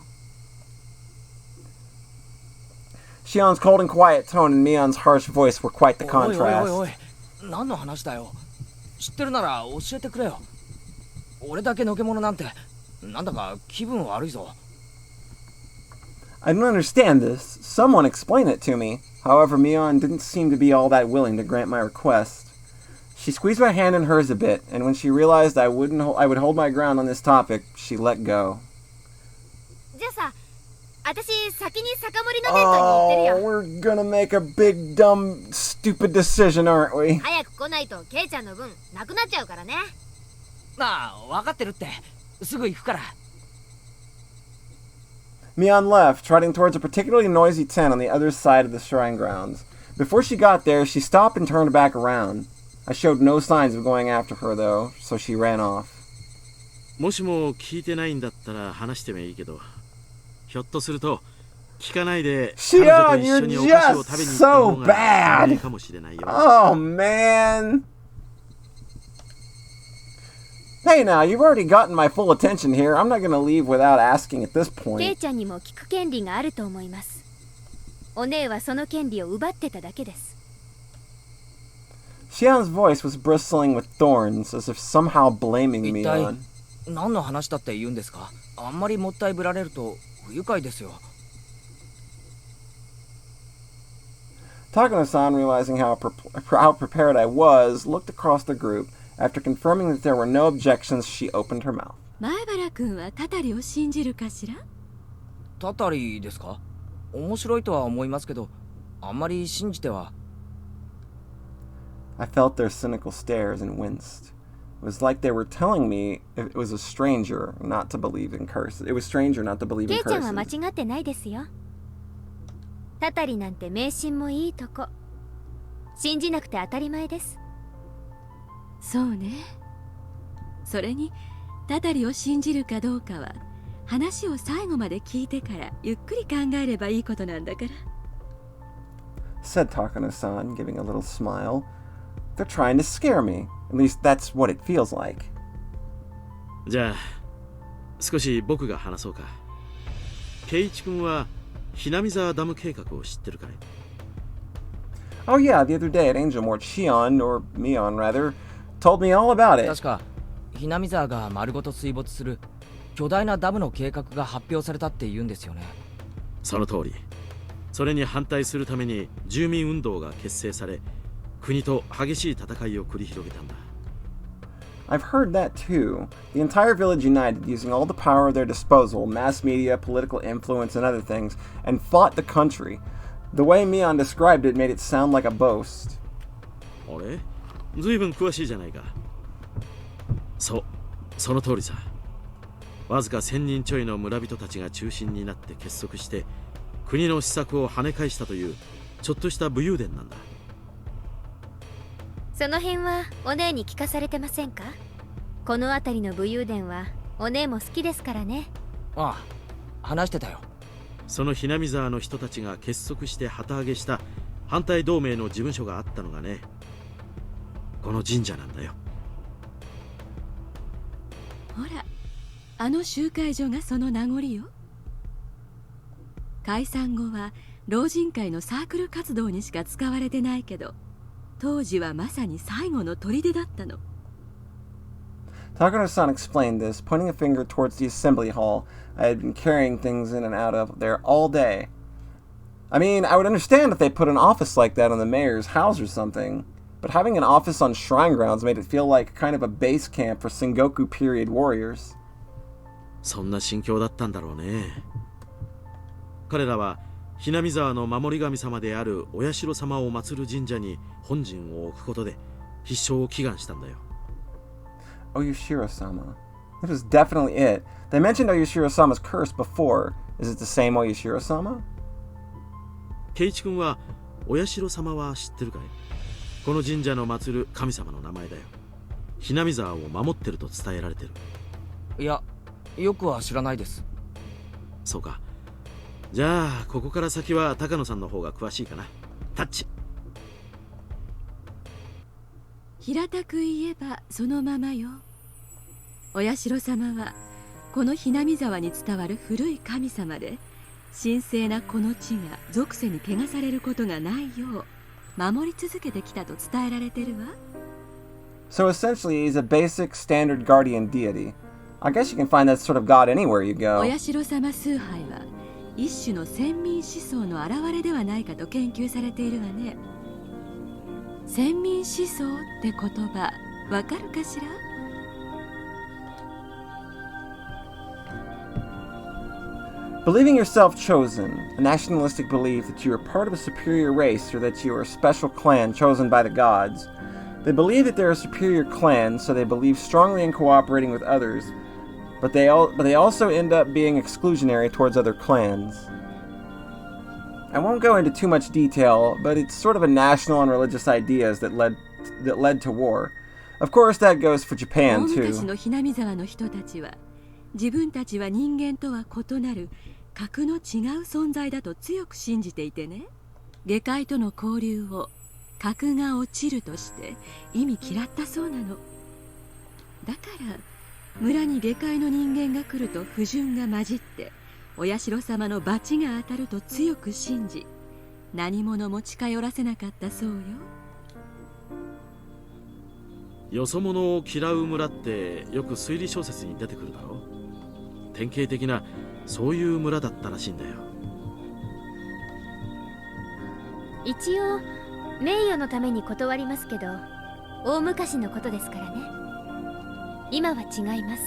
Shion's cold and quiet tone and Mion's harsh voice were quite the おいおいおい contrast. おい、何の話だよ。知ってるなら教えてくれよ。俺だけのけ者なんて、なんだか気分悪いぞ。 I don't understand this. Someone explain it to me. However, Mion didn't seem to be all that willing to grant my request. She squeezed my hand in hers a bit, and when she realized I would hold my ground on this topic, she let go. じゃあさ、私先に酒盛りのテントに行ってる Oh, よ。 we're gonna make a big, dumb, stupid decision, aren't we? 早く来ないとケイちゃんの分なくなっちゃうからね。なあ、分かってるって。すぐ行くから。Mion left, trotting towards a particularly noisy tent on the other side of the shrine grounds. Before she got there, she stopped and turned back around. I showed no signs of going after her, though, so she ran off. もしも聞いてないんだったら話してもいいけど、ひょっとすると聞かないで彼女と一緒にお菓子を食べに行った方がいいかもしれないよ。 Oh, man. Hey, now, you've already gotten my full attention here. I'm not gonna leave without asking at this ケイ point. ちゃんにも聞く権利があると思います。お姉はその権利を奪ってただけです。 Xian's voice was bristling with thorns, as if somehow blaming 一 me 体 on. 何の話だって言うんですか？あんまりもったいぶられると不愉快ですよ。 Takano-san, realizing how prepared I was, looked across the group. After confirming that there were no objections, she opened her mouth. 前原君はタタリを信じるかしら？たたりですか？面白いとは思いますけど、あんまり信じては。I felt their cynical stares and winced. It was like they were telling me it was a stranger not to believe in curses. It was stranger not to believe ケ in イちゃんは間 curses. 違ってないですよ。たたりなんて迷信もいいとこ。信じなくて当たり前です。そうね。それにたたりを信じるかどうかは話を最後まで聞いてからゆっくり考えればいいことなんだから。Said Takano-san, giving a little smile. They're trying to scare me. At least that's what it feels like. じゃあ少し僕が話そうか。圭一君はひなみ沢ダム計画を知ってるかい？ Oh yeah, the other day at Angel Mort, Shion, or Mion rather, told me all about it. 確かひなみ沢が丸ごと水没する巨大なダムの計画が発表されたって言うんですよね。その通り。それに反対するために住民運動が結成され、国と激しい戦いを繰り広げたんだ。I've heard that too. The entire village united, using all the power at their disposal, mass media, political influence, and other things, and fought the country. The way Mion described it made it sound like a boast. あれ？ずいぶん詳しいじゃないか。その通りさ。わずか1000人ちょいの村人たちが中心になって結束して、国の施策を跳ね返したというちょっとした武勇伝なんだ。その辺はお姉に聞かされてませんか？この辺りの武勇伝はお姉も好きですからね。ああ、話してたよ。そのひなみ沢の人たちが結束して旗揚げした反対同盟の事務所があったのがね、この神社なんだよ。ほら、あの集会所がその名残よ。解散後は老人会のサークル活動にしか使われてないけど、当時はまさに最後の砦だったの。Takano-san explained this, pointing a finger towards the assembly hall I had been carrying things in and out of there all day. I mean, I would understand if they put an office like that on the mayor's house or something, but having an office on shrine grounds made it feel like kind of a base camp for Sengoku period warriors. そんな心境だったんだろうね。彼らはひなみ沢の守り神様であるお社様を祀る神社に本陣を置くことで必勝を祈願したんだよ。Oyashiro-sama. This was definitely it. They mentioned Oyashiro-sama's curse before. Is it the same Oyashiro-sama? 圭一君はお社様は知ってるかい？この神社の祀る神様の名前だよ。ひなみ沢を守ってると伝えられてる。いや、よくは知らないです。そうか。じゃあここから先は高野さんの方が詳しいかな。タッチ。平たく言えばそのままよ。お社様はこのひなみ沢に伝わる古い神様で、神聖なこの地が属世に汚されることがないよう守り続けてきたと伝えられてるわ。So essentially, he's a basic standard guardian deity. I guess you can find that sort of god anywhere you go. お社様崇拝は一種の先民思想の表れではないかと研究されているわね。先民思想って言葉わかるかしら？Believing yourself chosen, a nationalistic belief that you are part of a superior race or that you are a special clan chosen by the gods. They believe that they're a superior clan, so they believe strongly in cooperating with others, but they also end up being exclusionary towards other clans. I won't go into too much detail, but it's sort of a national and religious ideas that led to war. Of course, that goes for Japan 大 too. 昔のひなみ沢の人たちは自分たちは人間とは異なる格の違う存在だと強く信じていてね、下界との交流を格が落ちるとして意味嫌ったそうなの。だから村に下界の人間が来ると不純が混じってお社様の罰が当たると強く信じ、何者も近寄らせなかったそうよ。よそ者を嫌う村ってよく推理小説に出てくるだろ。典型的なそういう村だったらしいんだよ。一応名誉のために断りますけど、大昔のことですからね。今は違います。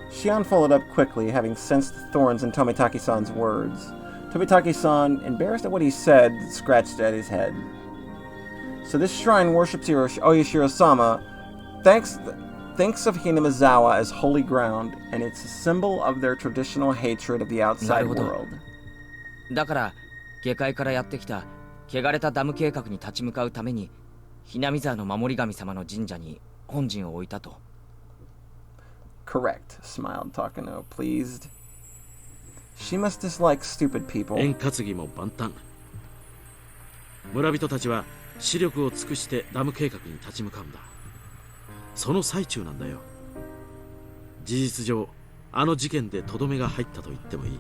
Shion followed up quickly, having sensed the thorns in Tomitaki-san's words. Tomitaki-san, embarrassed at what he said, scratched at his head. So this shrine worships Oyashiro-sama, thinks of Hinamizawa as holy ground, and it's a symbol of their traditional hatred of the outside world. だから下界からやってきた汚れたダム計画に立ち向かうためにひなみ沢の守り神様の神社に本陣を置いたと。Correct, smiled Takano, pleased. She must dislike stupid people. 円担ぎも万端。村人たちは視力を尽くしてダム計画に立ち向かうんだ。その最中なんだよ。事実上あの事件でとどめが入ったと言ってもいい。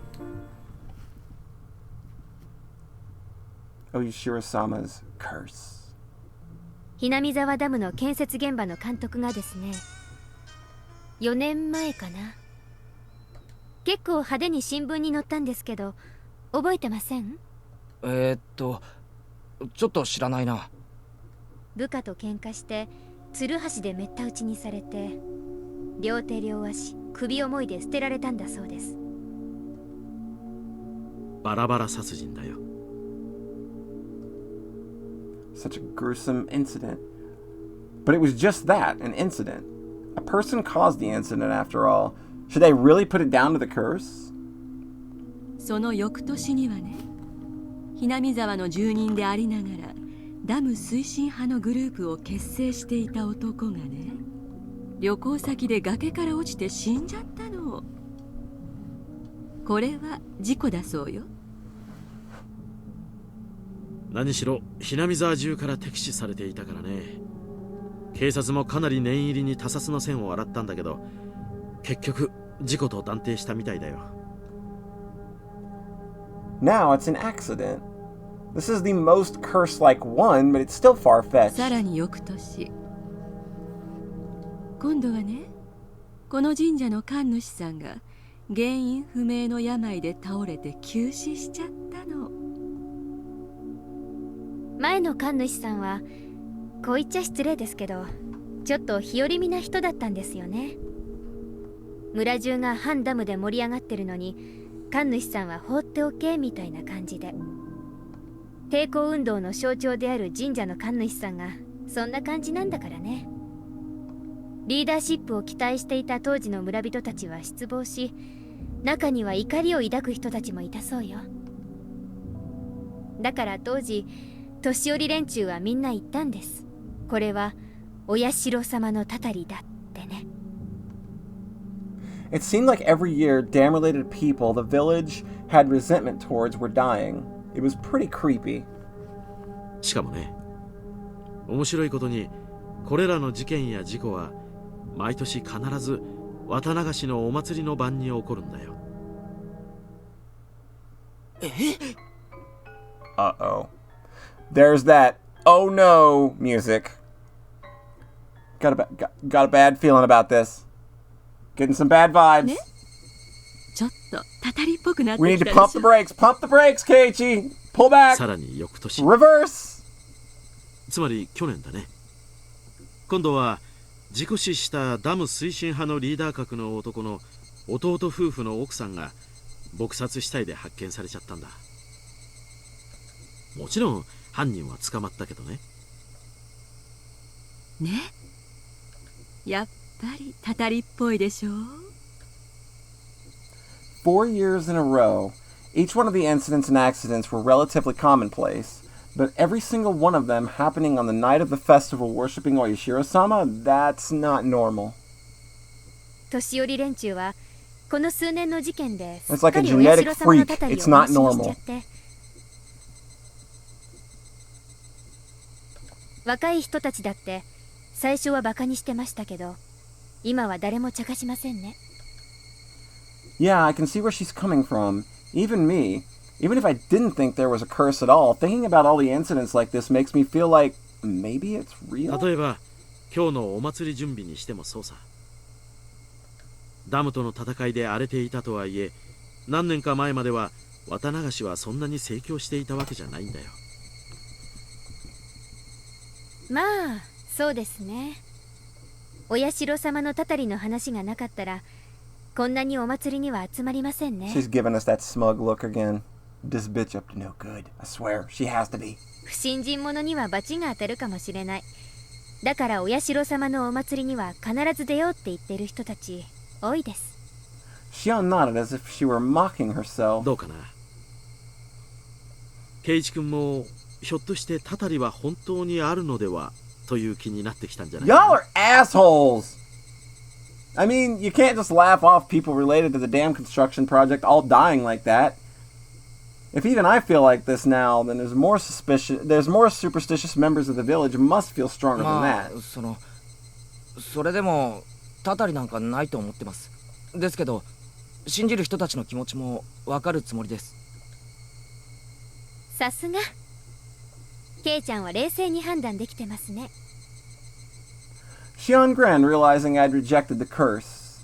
Oyashiro-sama's curse. ひなみ沢ダムの建設現場の監督がですね、4年前かな。結構派手に新聞に載ったんですけど、覚えてません？ちょっと知らないな。部下と喧嘩してつるはしでめった打ちにされて、両手両足首をもいで捨てられたんだそうです。バラバラ殺人だよ。Such a gruesome incident. But it was just that, an incident. A person caused the incident after all. Should they really put it down to the curse? その翌年にはね、ひなみ沢の住人でありながらダム推進派のグループを結成していた男がね、旅行先で崖から落ちて死んじゃったの。これは事故だそうよ。何しろひなみ沢中から敵視されていたからね。警察もかなり念入りに他殺の線を洗ったんだけど、結局事故と断定したみたいだよ。Now it's an accident. This is the most curse-like one, but it's still far-fetched. さらに翌年、今度はね、この神社の神主さんが原因不明の病で倒れて急死しちゃったの。前の神主さんはこう言っちゃ失礼ですけど、ちょっと日和見な人だったんですよね。村中が反ダムで盛り上がってるのに、神主さんは放っておけみたいな感じで、抵抗運動の象徴である神社の神主さんがそんな感じなんだからね。リーダーシップを期待していた当時の村人たちは失望し、中には怒りを抱く人たちもいたそうよ。だから当時年寄り連中はみんな言ったんです。これはお社様のたたりだってね。It seemed like every year dam-related people the village had resentment towards were dying. It was pretty creepy. しかもね、面白いことにこれらの事件や事故は毎年必ず綿流しのお祭りの晩に起こるんだよ。Uh-oh. There's that oh no music. Got a bad feeling about this. Getting some bad vibes. ね、ちょっとたたりっぽくなって We き need た to で pump し the ょ。 brakes. Pump the brakes, Keiichi. Pull back. さらに翌年、 Reverse. つまり去年だね。今度は事故死したダム推進派のリーダー格の男の弟夫婦の奥さんが撲殺死体で発見されちゃったんだ。もちろん犯人は捕まったけどね。ね、やっぱりたたりっぽいでしょ。 4 years in a row, each one of the incidents and accidents were relatively commonplace, but every single one of them happening on the night of the festival worshipping Oyashiro-sama, that's not normal. 年寄り連中はこの数年の事件で It's like a genetic freak. It's not normal. 若い人たちだって最初はバカにしてましたけど、今は誰も茶化しませんね。Yeah, I can see where she's coming from. Even me, even if I didn't think there was a curse at all, thinking about all the incidents like this makes me feel like maybe it's real. 例えば今日のお祭り準備にしてもそうさ。ダムとの戦いで荒れていたとはいえ、何年か前までは綿流しはそんなに盛況していたわけじゃないんだよ。まあそうですね。お社様のたたりの話がなかったらこんなにお祭りには集まりませんね。 She's giving us that smug look again. This bitch up to no good. I swear, she has to be. 不信心者には罰が当たるかもしれない。だからお社様のお祭りには必ず出ようって言ってる人たち多いです。Shion nodded as if she were mocking herself. どうかな。圭一君もひょっとしてたたりは本当にあるのではという気になってきたんじゃないかな。 Y'all are assholes! I mean, you can't just laugh off people related to the dam construction project all dying like that. If even I feel like this now, then there's more superstitious members of the village must feel stronger than that. それでもたたりなんかないと思ってます。ですけど信じる人たちの気持ちもわかるつもりです。さすがケイちゃんは冷静に判断できてますね。Shion grinned, realizing I'd rejected the curse.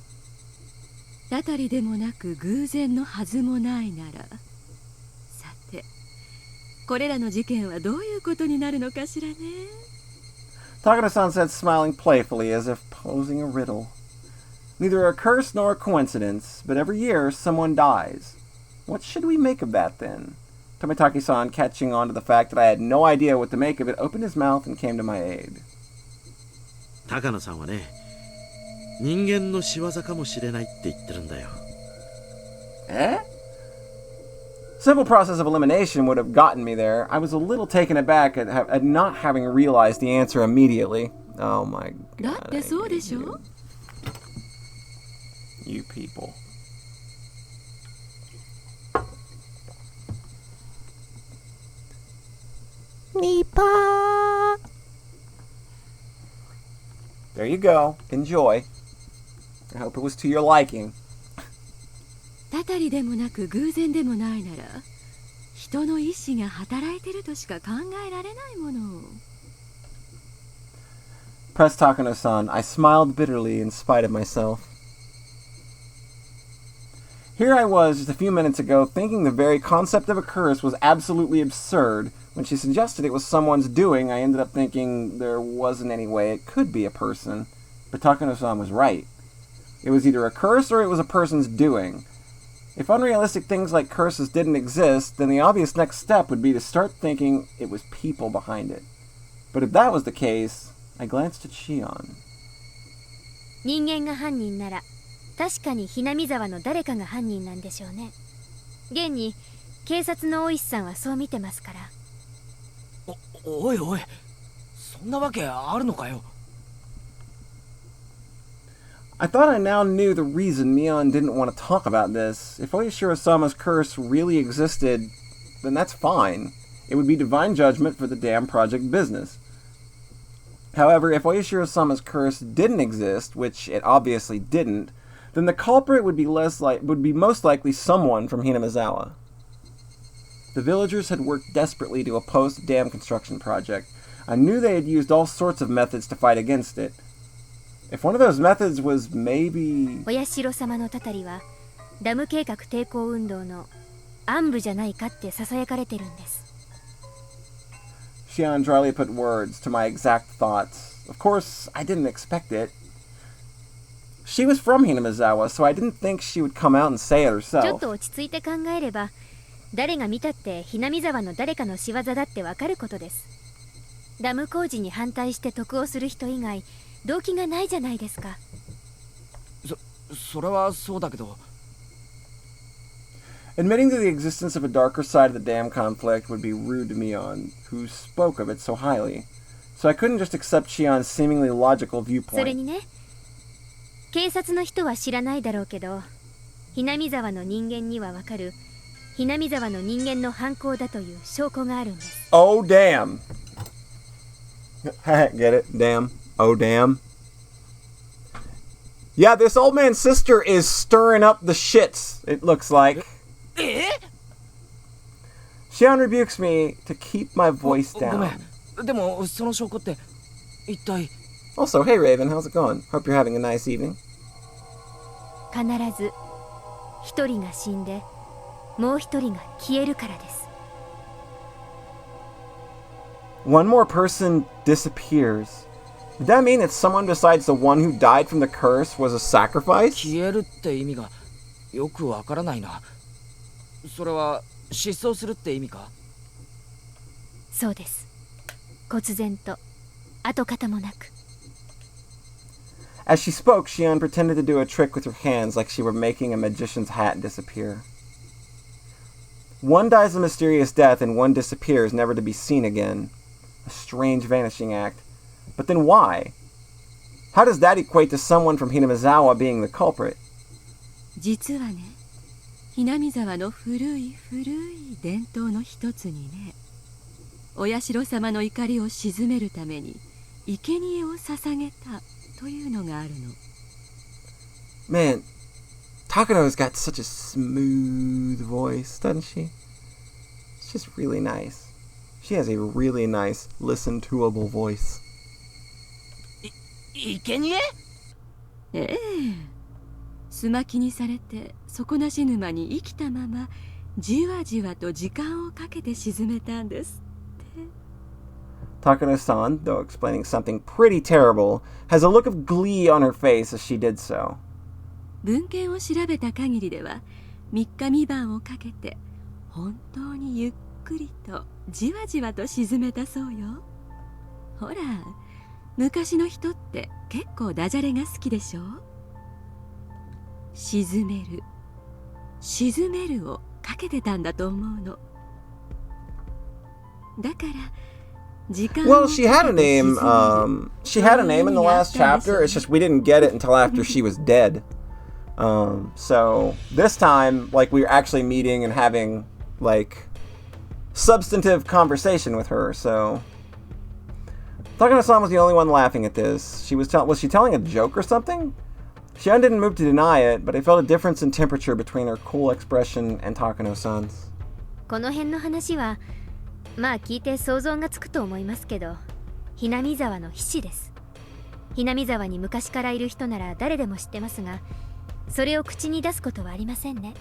たたりでもなく偶然のはずもないなら、さてこれらの事件はどういうことになるのかしらね。Takano-san said, smiling playfully as if posing a riddle. Neither a curse nor a coincidence, but every year someone dies. What should we make of that then? Tomitaki-san, catching on to the fact that I had no idea what to make of it, opened his mouth and came to my aid. 高野さんはね、人間の仕業かもしれないって言ってるんだよ。Eh? Simple process of elimination would have gotten me there. I was a little taken aback at not having realized the answer immediately. Oh my god. だってそうでしょ? You people. Nipa. There you go. Enjoy. I hope it was to your liking. たたりでもなく偶然でもないなら、人の意志が働いてるとしか考えられないもの。Pressed Takano-san, I smiled bitterly in spite of myself. Here I was just a few minutes ago thinking the very concept of a curse was absolutely absurd. When she suggested it was someone's doing, I ended up thinking there wasn't any way it could be a person. But Takano-san was right. It was either a curse or it was a person's doing. If unrealistic things like curses didn't exist, then the obvious next step would be to start thinking it was people behind it. But if that was the case, I glanced at Shion. 人間が犯人なら確かにひなみ沢の誰かが犯人なんでしょうね。現に警察の大石さんはそう見てますから。おいおい、そんなわけあるのかよ。I thought I now knew the reason Mion didn't want to talk about this. If Oyashiro-sama's curse really existed, then that's fine. It would be divine judgment for the dam project business. However, if Oyashiro-sama's curse didn't exist, which it obviously didn't, then the culprit would be most likely someone from Hinamizawa. The villagers had worked desperately to oppose the dam construction project. I knew they had used all sorts of methods to fight against it. If one of those methods was maybe... お社様のたたりはダム計画抵抗運動の暗部じゃないかって囁かれてるんです。Shion dryly put words to my exact thoughts. Of course, I didn't expect it. She was from Hinamizawa, so I didn't think she would come out and say it ちょっ herself. と落ち着いて考えれば、誰が見たってひなみ沢の誰かの仕業だってわかることです。ダム工事に反対して得をする人以外動機がないじゃないですか。それはそうだけど。Admitting to the existence of a darker side of the dam conflict would be rude to Mion, who spoke of it so highly. So I couldn't just accept Shion's seemingly logical それ viewpoint. にね、警察の人は知らないだろうけど、ひなみ沢の人間にはわかる、ひなみ沢の人間の犯行だという証拠があるんです。Oh, damn. Get it? Damn. Oh, damn. Yeah, this old man's sister is stirring up the shits, it looks like. Shion rebukes me to keep my voice ご down. めん。でもその証拠って一体。Also, hey Raven, how's it going? Hope you're having a nice evening. 必ず一人が死んでもう一人が消えるからです。One more person disappears. Did that mean that someone besides the one who died from the curse was a sacrifice? 消えるって意味がよくわからないな。それは失踪するって意味か？そうです。忽然と跡形もなく。As she spoke, Shion pretended to do a trick with her hands like she were making a magician's hat disappear. One dies a mysterious death and one disappears, never to be seen again. A strange vanishing act. But then why? How does that equate to someone from Hinamizawa being the culprit? 実はね、ひなみ沢の古い伝統の一つにね、お社様の怒りを鎮めるために生贄を捧げたというのがあるの。Man, Takano's got such a smooth voice, doesn't she? It's just really nice. She has a really nice, listen-toable voice. 生贄？ええ。すまきにされて底なし沼に生きたままじわじわと時間をかけて沈めたんですって。Takano-san, though explaining something pretty terrible, has a look of glee on her face as she did so. 文献を調べた限りでは3日3晩をかけて本当にゆっくりとじわじわと沈めたそうよ。ほら、昔の人って結構ダジャレが好きでしょ。沈めるをかけてたんだと思うの。だから時間を Well, she had a name. She had a name in the last chapter. It's just we didn't get it until after she was dead. So this time, like, we were actually meeting and having like substantive conversation with her. So Takano-san was the only one laughing at this. Was she telling a joke or something? Shion didn't move to deny it, but I felt a difference in temperature between her cool expression and Takano-san's. この辺の話はまあ聞いて想像がつくと思いますけど、ひなみ沢の秘士です。ひなみ沢に昔からいる人なら誰でも知ってますが、それを口に出すことはありませんね。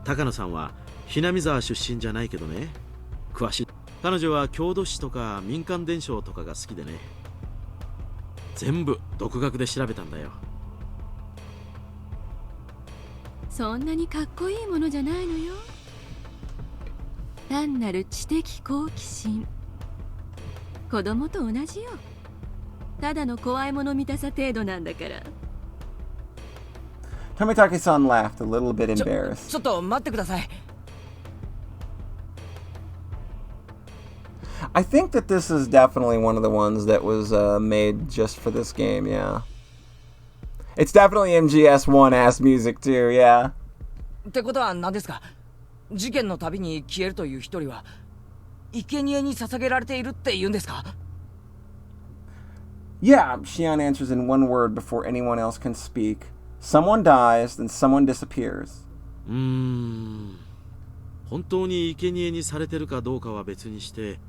高野さんはひなみ沢出身じゃないけどね、詳しい。彼女は郷土史とか民間伝承とかが好きでね、全部独学で調べたんだよ。そんなにかっこいいものじゃないのよ。単なる知的好奇心。子供と同じよ。ただの怖いもの見たさ程度なんだから。Tomitake-san laughed, a little bit embarrassed. ちょっと待ってください。I think that this is definitely one of the ones that was made just for this game, yeah. It's definitely MGS1-ass music too, yeah. ってことは何ですか？事件のたびに消えるという一人は生贄に捧げられているって言うんですか？ Yeah, Shion answers in one word before anyone else can speak. Someone dies, then someone disappears. 本当に生贄にされてるかどうかは別にして、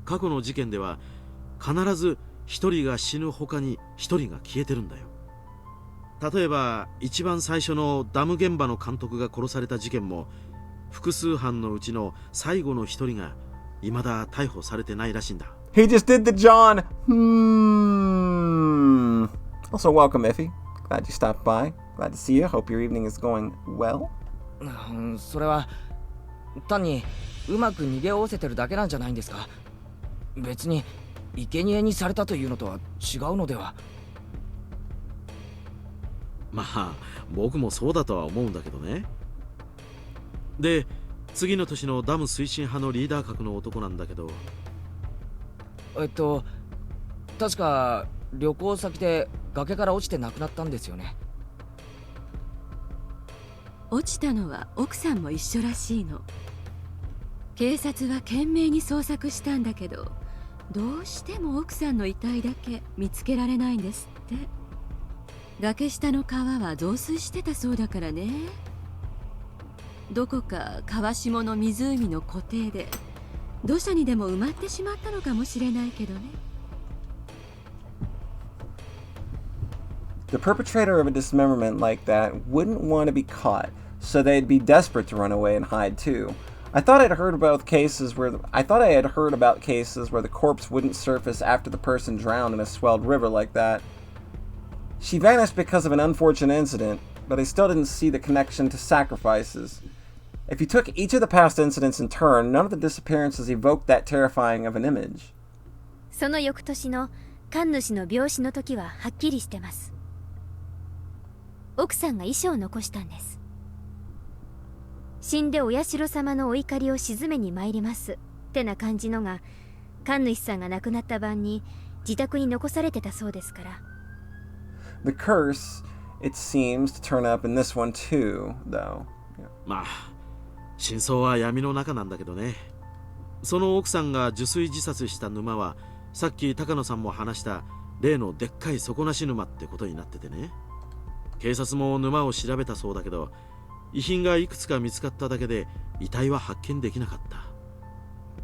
過去の事件では必ず一人が死ぬ他に一人が消えてるんだよ。例えば一番最初のダム現場の監督が殺された事件も、複数犯のうちの最後の一人が未だ逮捕されてないらしいんだ。He just did the John. Also, welcome, Iffy. Glad you stopped by. Glad to see you. Hope your evening is going well. それは単にうまく逃げおおせてるだけなんじゃないんですか？別に生贄にされたというのとは違うのでは？まあ僕もそうだとは思うんだけどね。で、次の年のダム推進派のリーダー格の男なんだけど、確か旅行先で崖から落ちて亡くなったんですよね。落ちたのは奥さんも一緒らしいの。警察は懸命に捜索したんだけど、どうしても奥さんの遺体だけ見つけられないんですって。崖下の川は増水してたそうだからね。どこか川下の湖の湖底で土砂にでも埋まってしまったのかもしれないけどね。The perpetrator of a dismemberment like that wouldn't want to be caught, so they'd be desperate to run away and hide too. I thought I had heard about cases where the corpse wouldn't surface after the person drowned in a swelled river like that. She vanished because of an unfortunate incident. but I still didn't see the connection to sacrifices. If you took each of the past incidents in turn, none of the disappearances evoked that terrifying of an image. その翌年の神主の病死の時ははっきりしてます。奥さんが遺書を残したんです。死んでお社様のお怒りを鎮めに参りますってな感じのが神主さんが亡くなった晩に自宅に残されてたそうですから。The curse, it seems to turn up in this one too, though. まあ真相は闇の中なんだけどね。その奥さんが受水自殺した沼はさっき高野さんも話した例のでっかい底なし沼ってことになっててね。警察も沼を調べたそうだけど遺品がいくつか見つかっただけで遺体は発見できなかった。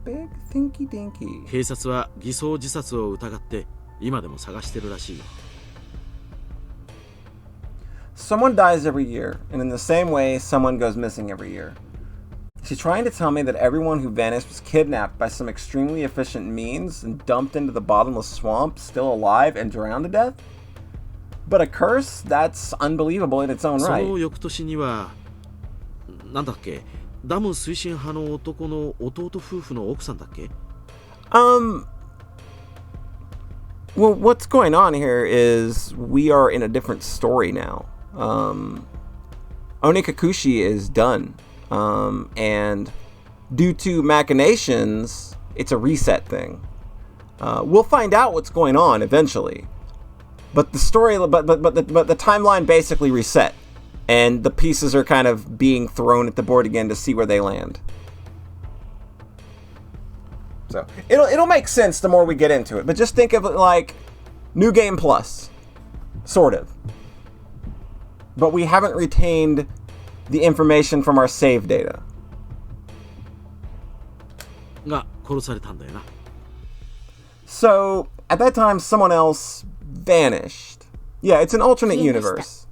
Big thinky dinky. 警察は偽装自殺を疑って今でも探してるらしいよ。Someone dies every year, and in the same way, someone goes missing every year. She's trying to tell me that everyone who vanished was kidnapped by some extremely efficient means and dumped into the bottomless swamp, still alive and drowned to death? But a curse? That's unbelievable in its own そ right. の翌年にはなんだっけ、ダム推進派の男の弟夫婦の奥さんだっけ？ Well, what's going on here is we are in a different story now. Onikakushi is done. And due to machinations, it's a reset thing. We'll find out what's going on eventually. But the story, but the timeline basically reset. And the pieces are kind of being thrown at the board again to see where they land. So it'll make sense the more we get into it. But just think of it like New Game Plus, sort of. But we haven't retained the information from our save data. が殺されたんだよな。So at that time, someone else vanished. Yeah, it's an alternate universe.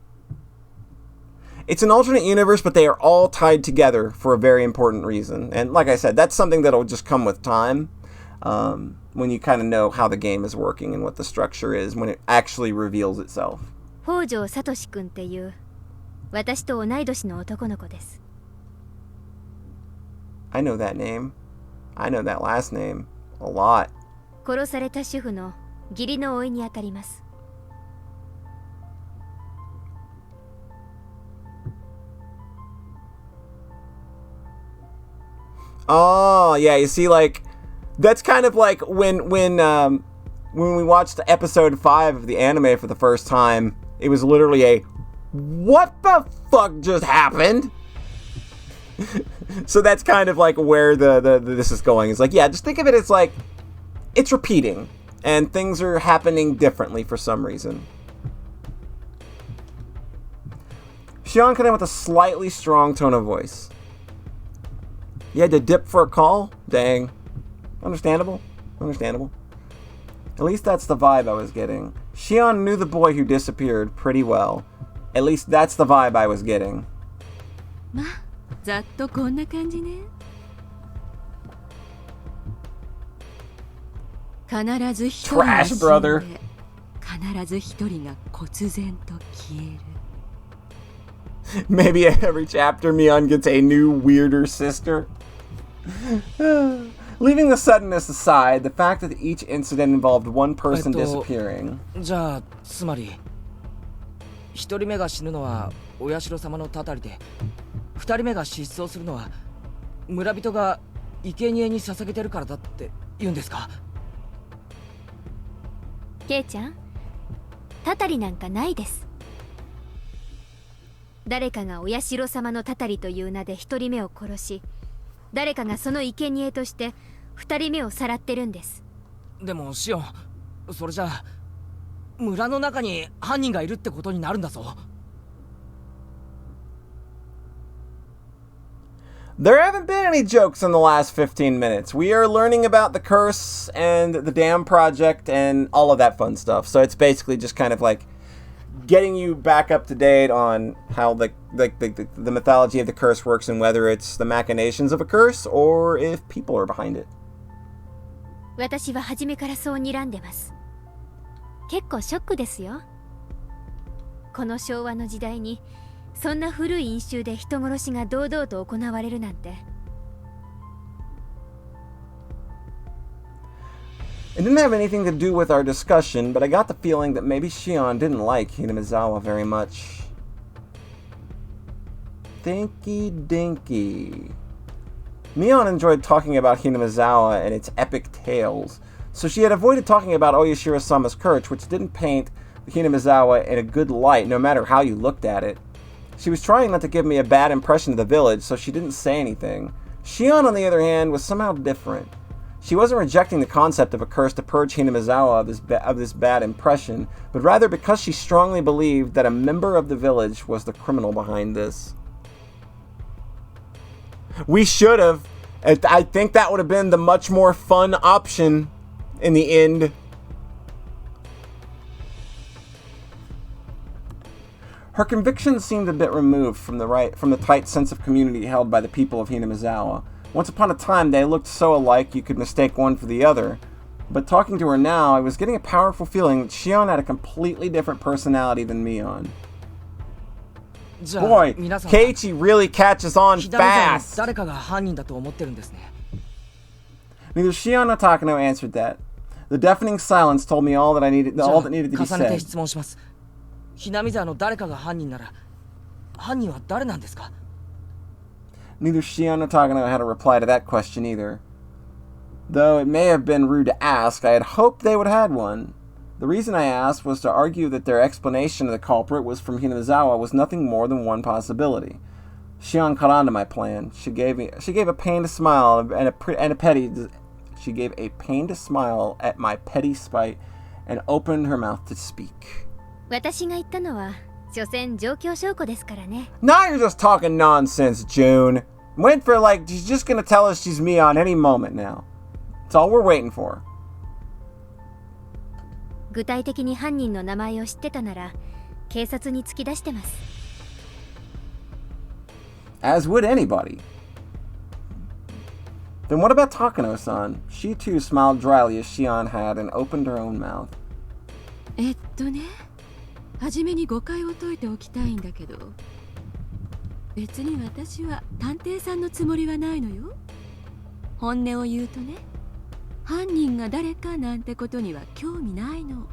It's an alternate universe, but they are all tied together for a very important reason. And like I said, that's something that'll just come with time. When you kind of know how the game is working and what the structure is, when it actually reveals itself. 北条聡君っていう私と同い年の男の子です。I know that name. I know that last name. A lot. 殺された主婦の義理の甥にあたります。Oh, yeah, you see, like, that's kind of like when we watched episode 5 of the anime for the first time, it was literally a, what the fuck just happened? So that's kind of like where the this is going. It's like, yeah, just think of it as like, it's repeating, and things are happening differently for some reason. Shion came in with a slightly strong tone of voice. You had to dip for a call? Dang. Understandable. Understandable. At least that's the vibe I was getting. Shion knew the boy who disappeared pretty well. At least that's the vibe I was getting. まあ、ざっとこんな感じね。必ず一人が死んで、必ず一人が忽然と消える。Maybe every chapter Mion gets a new, weirder sister. Leaving the suddenness aside, the fact that each incident involved one person disappearing. じゃあ、つまり一人目が死ぬのはお社様のたたりで、二人目が失踪するのは村人が生贄に捧げてるからだって言うんですか？ケイちゃん、たたりなんかないです。誰かがお社様のたたりという名で一人目を殺し、誰かがその生贄として二人目をさらってるんです。でもシオン、それじゃあ村の中に犯人がいるってことになるんだぞ。There haven't been any jokes in the last 15 minutes. We are learning about the curse and the dam project and all of that fun stuff. So it's basically just kind of like getting you back up to date on how the mythology of the curse works and whether it's the machinations of a curse or if people are behind it. 私は初めからそう睨んでます。結構ショックですよ。この昭和の時代にそんな古い飲酒で人殺しが堂々と行われるなんて。It didn't have anything to do with our discussion, but I got the feeling that maybe Shion didn't like Hinamizawa very much. Dinky dinky. Mion enjoyed talking about Hinamizawa and its epic tales, so she had avoided talking about Oyashiro-sama's curse, which didn't paint Hinamizawa in a good light, no matter how you looked at it. She was trying not to give me a bad impression of the village, so she didn't say anything. Shion, on the other hand, was somehow different. She wasn't rejecting the concept of a curse to purge Hinamizawa of this bad impression, but rather because she strongly believed that a member of the village was the criminal behind this. We should have. I think that would have been the much more fun option in the end. Her convictions seemed a bit removed from the tight sense of community held by the people of Hinamizawa. Once upon a time, they looked so alike you could mistake one for the other. But talking to her now, I was getting a powerful feeling that Shion had a completely different personality than Mion. Boy, Keiichi really catches on fast. Neither Shion nor Takano answered that. The deafening silence told me all that needed to be said. ひなみざの誰かが犯人なら、犯人は誰なんですか? Neither Shion nor Takano had a reply to that question either. Though it may have been rude to ask, I had hoped they would have had one. The reason I asked was to argue that their explanation of the culprit was from Hinamizawa was nothing more than one possibility. Shion caught on to my plan. She gave a pained smile She gave a pained smile at my petty spite and opened her mouth to speak. 私が言ったのは所詮状況証拠ですからね。 Now you're just talking nonsense, June. Wait for she's just gonna tell us she's Mion any moment now. That's all we're waiting for. 具体的に犯人の名前を知ってたなら警察に突き出してます。 As would anybody. Then what about Takano-san? She too smiled dryly as Shion had and opened her own mouth. はじめに誤解を解いておきたいんだけど、別に私は探偵さんのつもりはないのよ。本音を言うとね、犯人が誰かなんてことには興味ないの。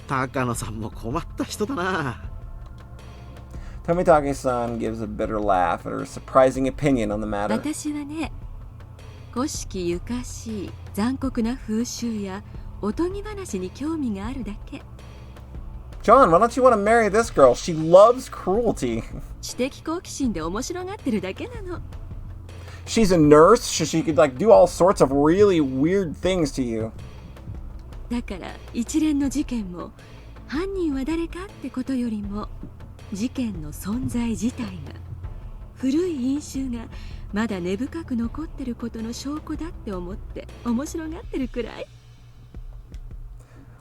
高野さんも困った人だな。Tomitake-san gives a bitter laugh at her surprising opinion on the matter. 私はね、古式ゆかしい残酷な風習やおとぎ話に興味があるだけ。 John, why don't you want to marry this girl? She loves cruelty. 知的好奇心で面白がってるだけなの。 She's a nurse, so she could do all sorts of really weird things to you. だから一連の事件も犯人は誰かってことよりも事件の存在自体が古い飲酒がまだ根深く残ってることの証拠だって思って面白がってるくらい。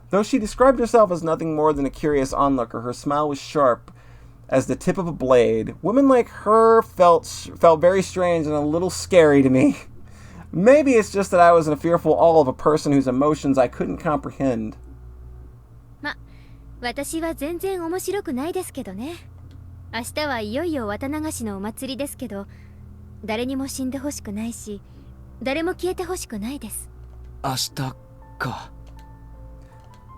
Though she described herself as nothing more than a curious onlooker, her smile was sharp as the tip of a blade. Women like her felt very strange and a little scary to me. Maybe it's just that I was in a fearful awe of a person whose emotions I couldn't comprehend. ま、私は全然面白くないですけどね。明日はいよいよ渡流しのお祭りですけど、誰にも死んでほしくないし、誰も消えてほしくないです。明日か。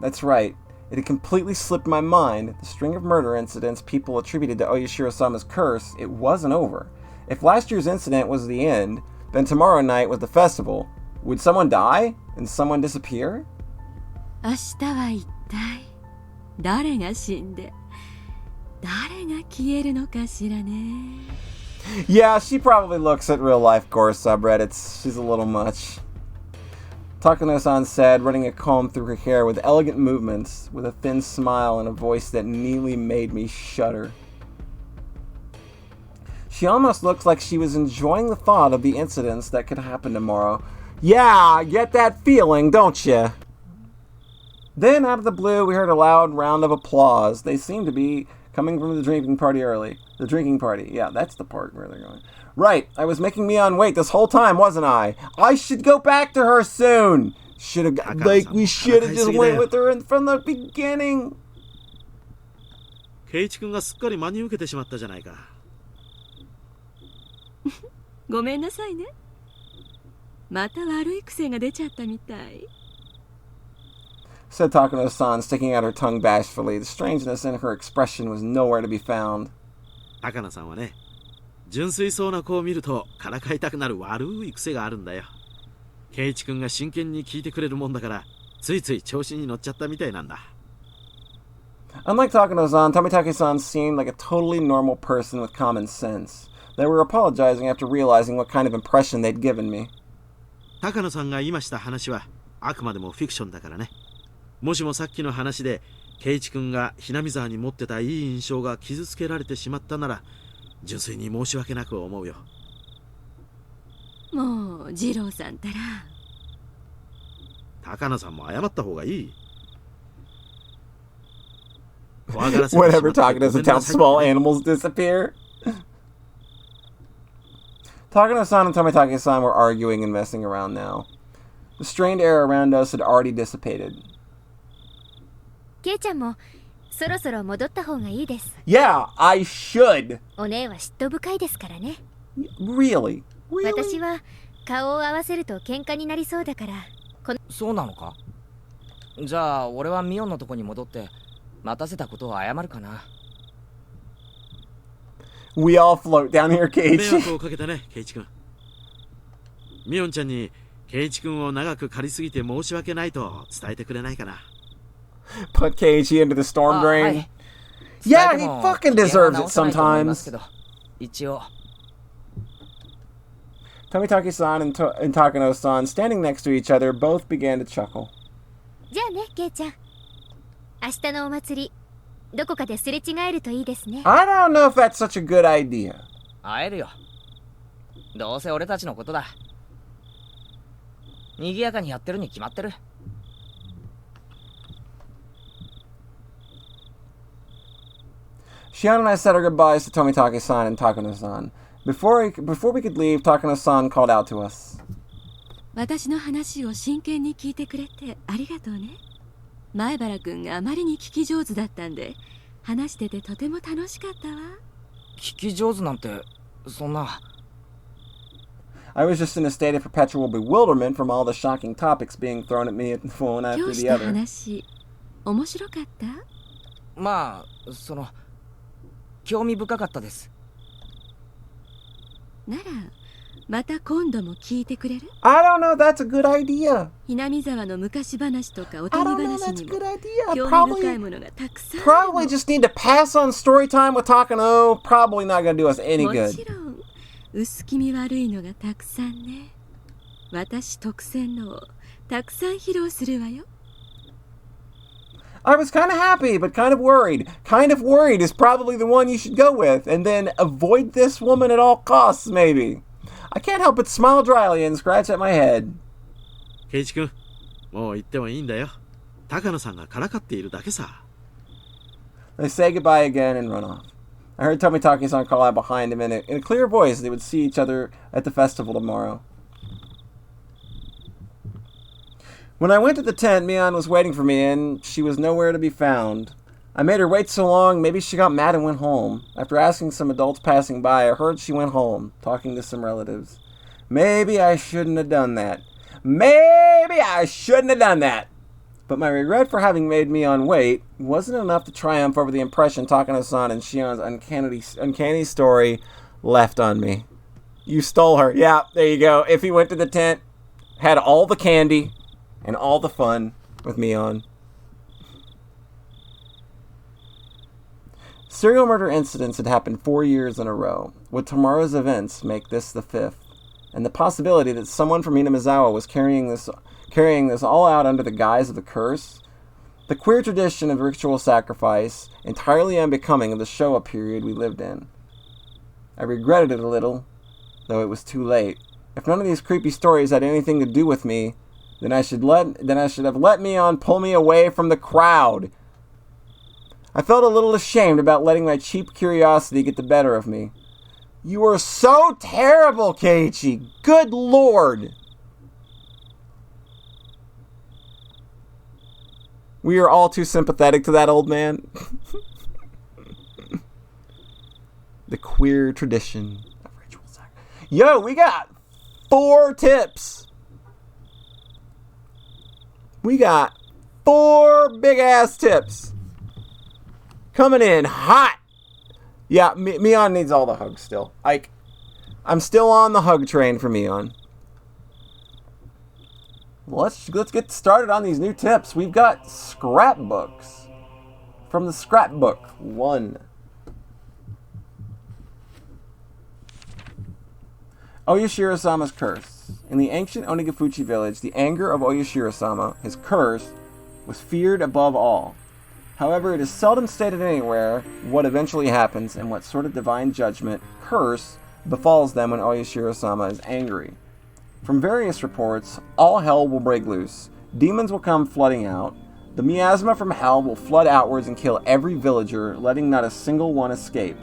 That's right. It had completely slipped my mind. The string of murder incidents people attributed to Oyashiro-sama's curse, it wasn't over. If last year's incident was the end, then tomorrow night was the festival. Would someone die? And someone disappear? 明日は一体誰が死んで誰が消えるのかしらね。 Yeah, she probably looks at real-life gore subreddits. She's a little much. Takano-san said, running a comb through her hair with elegant movements, with a thin smile and a voice that nearly made me shudder. She almost looks like she was enjoying the thought of the incidents that could happen tomorrow. Yeah, I get that feeling, don't you? Then, out of the blue, we heard a loud round of applause. They seemed to be coming from the drinking party early. The drinking party. Yeah, that's the part where they're going. Right, I was making Mion wait this whole time, wasn't I? I should go back to her soon. We should have just went with her from the beginning. ケイチ君がすっかり真に受けてしまったじゃないか。ごめんなさいね。また悪い癖が出ちゃったみたい。Said Takano-san, sticking out her tongue bashfully. The strangeness in her expression was nowhere to be found. 高野さんはね、純粋そうな子を見るとからかいたくなる悪い癖があるんだよ。ケイチ君が真剣に聞いてくれるもんだから、ついつい調子に乗っちゃったみたいなんだ。Unlike Takano-san, Tomitake-san seemed like a totally normal person with common sense. They were apologizing after realizing what kind of impression they'd given me. 高野さんが今した話はあくまでもフィクションだからね。もしもさっきの話でケイチ君がひなみ沢に持ってたいい印象が傷つけられてしまったなら、純粋に申し訳なく思うよ。もう二郎さんたら。高野さんも謝った方がいい。Whenever Takano's town, small animals disappear. Takano-san and Tomitake-san were arguing and messing around now. The strained air around us had already dissipated. ケイちゃんもそろそろ戻った方がいいです。Yeah, I should. お姉は嫉妬深いですからね。Really? 私は顔を合わせると喧嘩になりそうだから。そうなのか？じゃあ俺はミオンのとこに戻って待たせたことを謝るかな。We all float down here, ケイチ。迷惑をかけたね、ケイチ君。ミオンちゃんにケイチ君を長く借りすぎて申し訳ないと伝えてくれないかな。Put Keiichi into the storm drain. Yeah, he fucking deserves it sometimes. Tomitake-san and Takano-san, standing next to each other, both began to chuckle. じゃあね、ケイちゃん。明日のお祭り、どこかですれ違えるといいですね。I don't know if that's such a good idea. 会えるよ。どうせ俺たちのことだ。賑やかにやってるに決まってる。Shion and I said our goodbyes to Tomitake-san and Takano-san. Before we could leave, Takano-san called out to us. 私の話を真剣に聞いてくれてありがとうね。前原くんがあまりに聞き上手だったんで、話しててとても楽しかったわ。聞き上手なんて、そんな。I was just in a state of perpetual bewilderment from all the shocking topics being thrown at me one after the other. 今日した話、面白かった？まあ、興味深かったです。なら、また今度も聞いてくれる？ I don't know, that's a good idea. ひなみ沢の昔話とかおとぎ話にも興味深いものがたくさん。Probably just need to pass on story time with Takano. Probably not gonna do us any good. もちろん、薄気味悪いのがたくさんね。私特選のをたくさん披露するわよ。I was kind of happy, but kind of worried. Kind of worried is probably the one you should go with, and then avoid this woman at all costs, maybe. I can't help but smile dryly and scratch at my head. ケイチ君、もう行ってもいいんだよ。高野さんがからかっているだけさ。They say goodbye again and run off. I heard Tomitake-san call out behind him in a clear voice they would see each other at the festival tomorrow. When I went to the tent, Mion was waiting for me, and she was nowhere to be found. I made her wait so long, maybe she got mad and went home. After asking some adults passing by, I heard she went home, talking to some relatives. Maybe I shouldn't have done that. Maybe I shouldn't have done that. But my regret for having made Mion wait wasn't enough to triumph over the impression Takano-san and Shion's uncanny story left on me. You stole her. Yeah, there you go. If he went to the tent, had all the candy and all the fun with Mion. Serial murder incidents had happened 4 years in a row. Would tomorrow's events make this the 5th? And the possibility that someone from Inamizawa was carrying this all out under the guise of the curse? The queer tradition of ritual sacrifice, entirely unbecoming of the Showa period we lived in. I regretted it a little, though it was too late. If none of these creepy stories had anything to do with me, then I should have let Mion pull me away from the crowd. I felt a little ashamed about letting my cheap curiosity get the better of me. You were so terrible, Keiichi. Good lord. We are all too sympathetic to that old man. The queer tradition of ritual sacrifice. Yo, we got 4 tips. We got 4 big-ass tips. Coming in hot. Yeah, Mion needs all the hugs still. I'm still on the hug train for Mion. Let's get started on these new tips. We've got scrapbooks. From the scrapbook 1. Oyashiro-sama's curse. In the ancient Onegafuchi village, the anger of Oyashiro-sama, his curse, was feared above all. However, it is seldom stated anywhere what eventually happens and what sort of divine judgment, curse, befalls them when Oyashiro-sama is angry. From various reports, all hell will break loose. Demons will come flooding out. The miasma from hell will flood outwards and kill every villager, letting not a single one escape.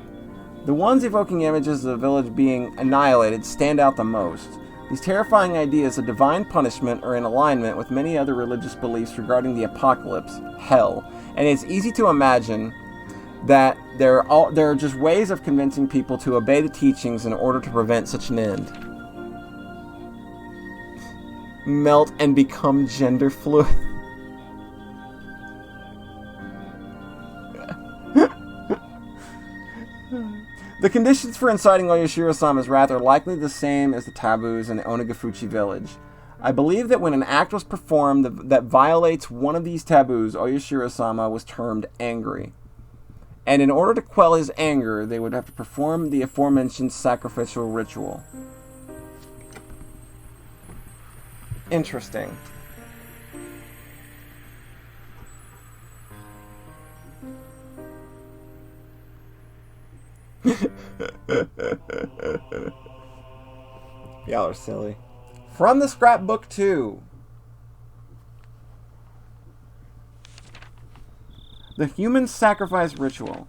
The ones evoking images of the village being annihilated stand out the most. These terrifying ideas of divine punishment are in alignment with many other religious beliefs regarding the apocalypse, hell, and it's easy to imagine that there are just ways of convincing people to obey the teachings in order to prevent such an end. Melt and become gender fluid. The conditions for inciting Oyashiro-sama's wrath are likely the same as the taboos in the Onegafuchi village. I believe that when an act was performed that violates one of these taboos, Oyashiro-sama was termed angry. And in order to quell his anger, they would have to perform the aforementioned sacrificial ritual. Interesting. Y'all are silly. From the scrapbook 2. The human sacrifice ritual.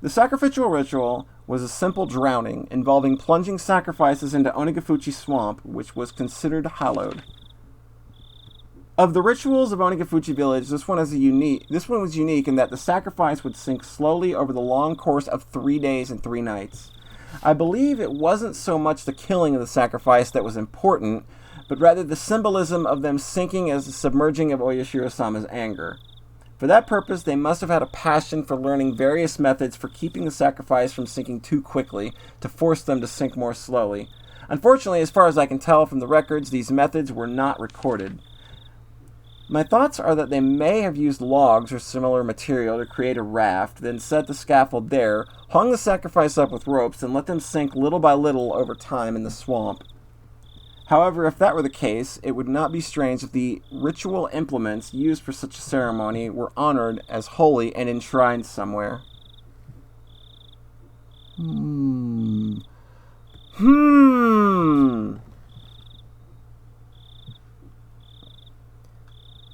The sacrificial ritual was a simple drowning involving plunging sacrifices into Onegafuchi swamp, which was considered hallowed. Of the rituals of Onegafuchi village, this one was unique in that the sacrifice would sink slowly over the long course of 3 days and 3 nights. I believe it wasn't so much the killing of the sacrifice that was important, but rather the symbolism of them sinking as the submerging of Oyashiro-sama's anger. For that purpose, they must have had a passion for learning various methods for keeping the sacrifice from sinking too quickly, to force them to sink more slowly. Unfortunately, as far as I can tell from the records, these methods were not recorded. My thoughts are that they may have used logs or similar material to create a raft, then set the scaffold there, hung the sacrifice up with ropes, and let them sink little by little over time in the swamp. However, if that were the case, it would not be strange if the ritual implements used for such a ceremony were honored as holy and enshrined somewhere.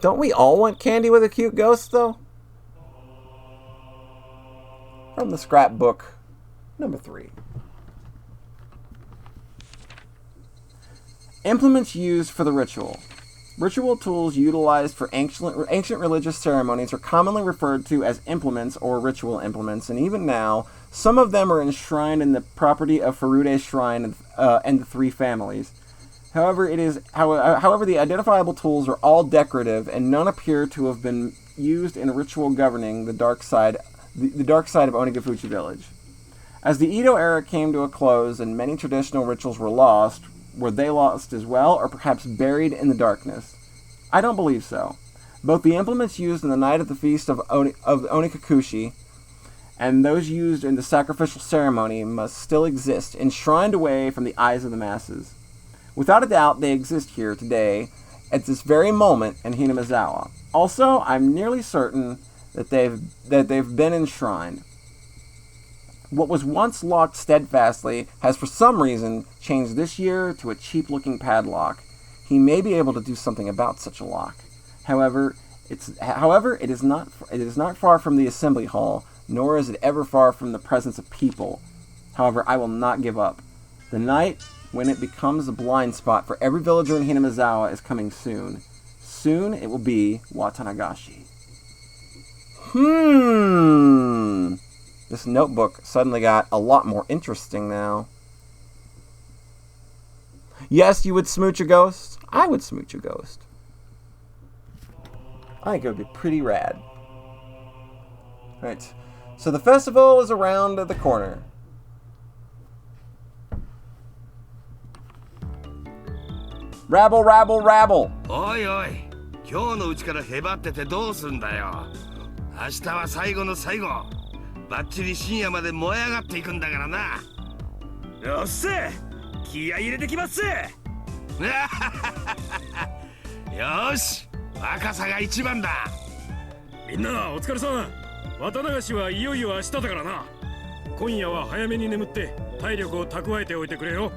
Don't we all want candy with a cute ghost, though? From the scrapbook, number 3. Implements used for the ritual. Ritual tools utilized for ancient religious ceremonies are commonly referred to as implements or ritual implements, and even now, some of them are enshrined in the property of Furude Shrine and the 3 families. However, the identifiable tools are all decorative, and none appear to have been used in a ritual governing the dark side of Onegafuchi village. As the Edo era came to a close and many traditional rituals were lost, were they lost as well, or perhaps buried in the darkness? I don't believe so. Both the implements used in the night of the feast of Onikakushi and those used in the sacrificial ceremony must still exist, enshrined away from the eyes of the masses. Without a doubt, they exist here today, at this very moment in Hinamizawa. Also, I'm nearly certain that they've been enshrined. What was once locked steadfastly has for some reason changed this year to a cheap-looking padlock. He may be able to do something about such a lock. However, it is not far from the assembly hall, nor is it ever far from the presence of people. However, I will not give up. The night when it becomes a blind spot for every villager in Hinamizawa is coming soon. Soon it will be Watanagashi. This notebook suddenly got a lot more interesting now. Yes, you would smooch a ghost. I would smooch a ghost. I think it would be pretty rad. Right. So the festival is around the corner. Rabble, rabble, rabble. おいおい、今日のうちからへばっててどうすんだよ。明日は最後の最後。バッチリ深夜まで燃え上がっていくんだからな。よっしゃ、気合い入れてきます。よし、若さが一番だ。みんなお疲れさん。綿流しはいよいよ明日だからな。今夜は早めに眠って体力を蓄えておいてくれよ。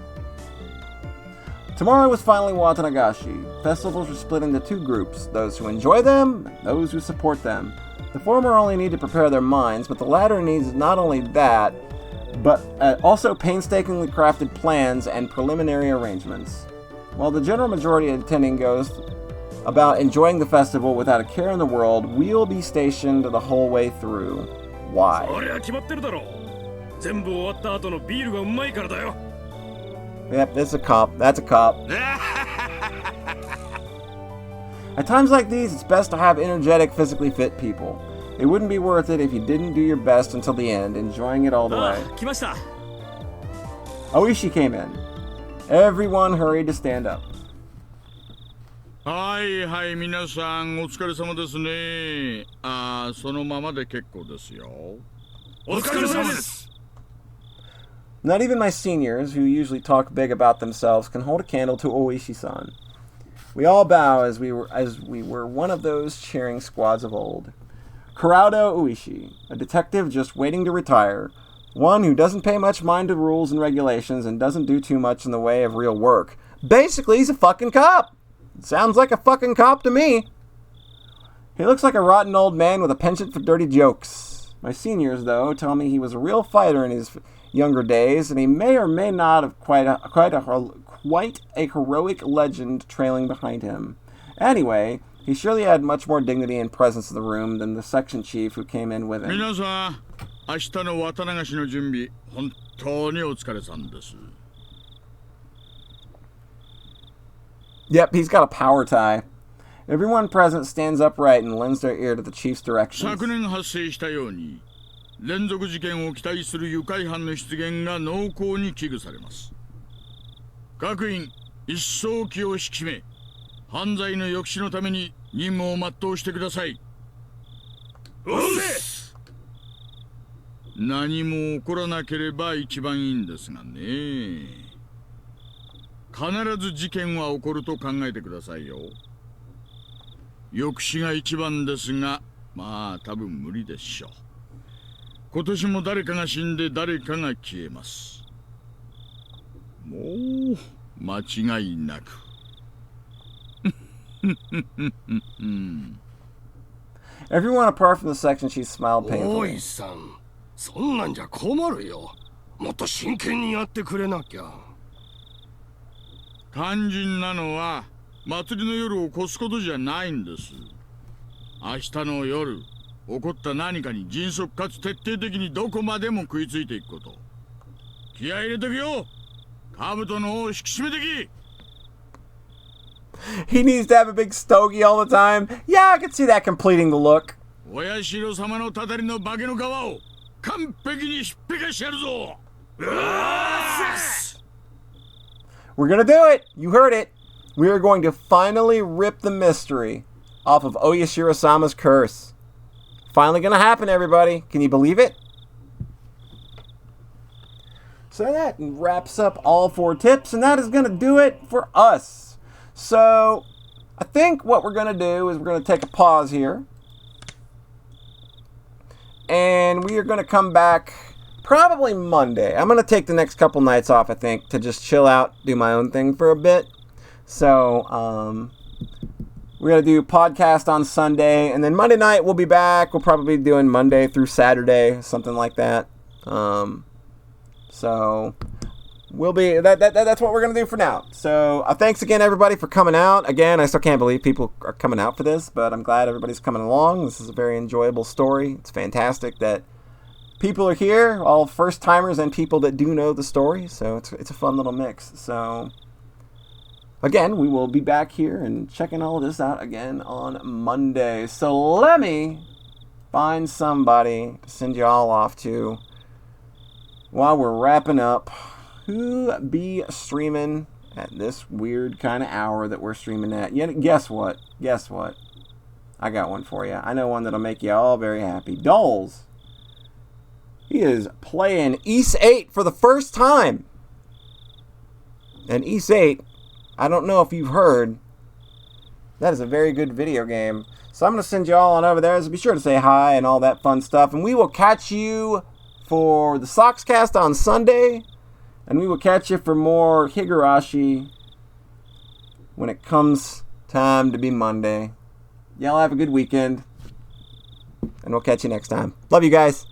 Tomorrow was finally Watanagashi. Festivals were split into two groups, those who enjoy them and those who support them. The former only need to prepare their minds, but the latter needs not only that, but also painstakingly crafted plans and preliminary arrangements. While the general majority of attending goes about enjoying the festival without a care in the world, we'll be stationed the whole way through. Why? Yep, that's a cop. That's a cop. At times like these, it's best to have energetic, physically fit people. It wouldn't be worth it if you didn't do your best until the end, enjoying it all the way. Oishi came in. Everyone hurried to stand up. はいはい、皆さんお疲れ様ですね。そのままで結構ですよ。お疲れ様です。 Not even my seniors, who usually talk big about themselves, can hold a candle to Oishi-san. We all bow as we were one of those cheering squads of old. Kurado Oishi, a detective just waiting to retire, one who doesn't pay much mind to rules and regulations and doesn't do too much in the way of real work. Basically, he's a fucking cop. Sounds like a fucking cop to me. He looks like a rotten old man with a penchant for dirty jokes. My seniors, though, tell me he was a real fighter in his younger days, and he may or may not have quite a heroic legend trailing behind him. Anyway, he surely had much more dignity and presence in the room than the section chief who came in with him. 皆さん、明日の綿流しの準備、本当にお疲れさんです。 Yep, he's got a power tie. Everyone present stands upright and lends their ear to the chief's directions. 昨年発生したように、連続事件を期待する愉快犯の出現が濃厚に危惧されます。各員、一層気を引き締め、犯罪の抑止のために任務を全うしてください。おっせ！何も起こらなければ一番いいんですがね。 必ず事件は起こると考えてくださいよ。抑止が一番ですが、まあ多分無理でしょう。今年も誰かが死んで誰かが消えます。もう間違いなく。Everyone apart from the section chief smiled painfully. おいさん、そんなんじゃ困るよ。もっと真剣にやってくれなきゃ。 肝心なのは祭りの夜を越すことじゃないんです。明日の夜起こった何かに迅速かつ徹底的にどこまでも食いついていくこと。気合い入れてくよ。兜の尾を引き締めてき。 He needs to have a big stogie all the time. Yeah, I can see that completing the look. お社様のたたりの化けの皮を完璧にひっぺかしてやるぞ。We're gonna do it! You heard it! We are going to finally rip the mystery off of Oyashiro-sama's curse. Finally gonna happen, everybody. Can you believe it? So that wraps up all 4 tips, and that is gonna do it for us. So, I think what we're gonna do is we're gonna take a pause here. And we are gonna come back probably Monday. I'm going to take the next couple nights off, I think, to just chill out, do my own thing for a bit. So, we're going to do a podcast on Sunday, and then Monday night we'll be back. We'll probably be doing Monday through Saturday, something like that. So, that's what we're gonna do for now. So thanks again, everybody, for coming out. Again, I still can't believe people are coming out for this, but I'm glad everybody's coming along. This is a very enjoyable story. It's fantastic that people are here, all first timers and people that do know the story. So it's a fun little mix. So again, we will be back here and checking all of this out again on Monday. So let me find somebody to send you all off to while we're wrapping up. Who be streaming at this weird kind of hour that we're streaming at? Yeah, guess what? I got one for you. I know one that'll make you all very happy. Doles. He is playing Ys 8 for the first time. And Ys 8, I don't know if you've heard, that is a very good video game. So I'm going to send you all on over there. So be sure to say hi and all that fun stuff. And we will catch you for the Sockscast on Sunday. And we will catch you for more Higurashi when it comes time to be Monday. Y'all have a good weekend. And we'll catch you next time. Love you guys.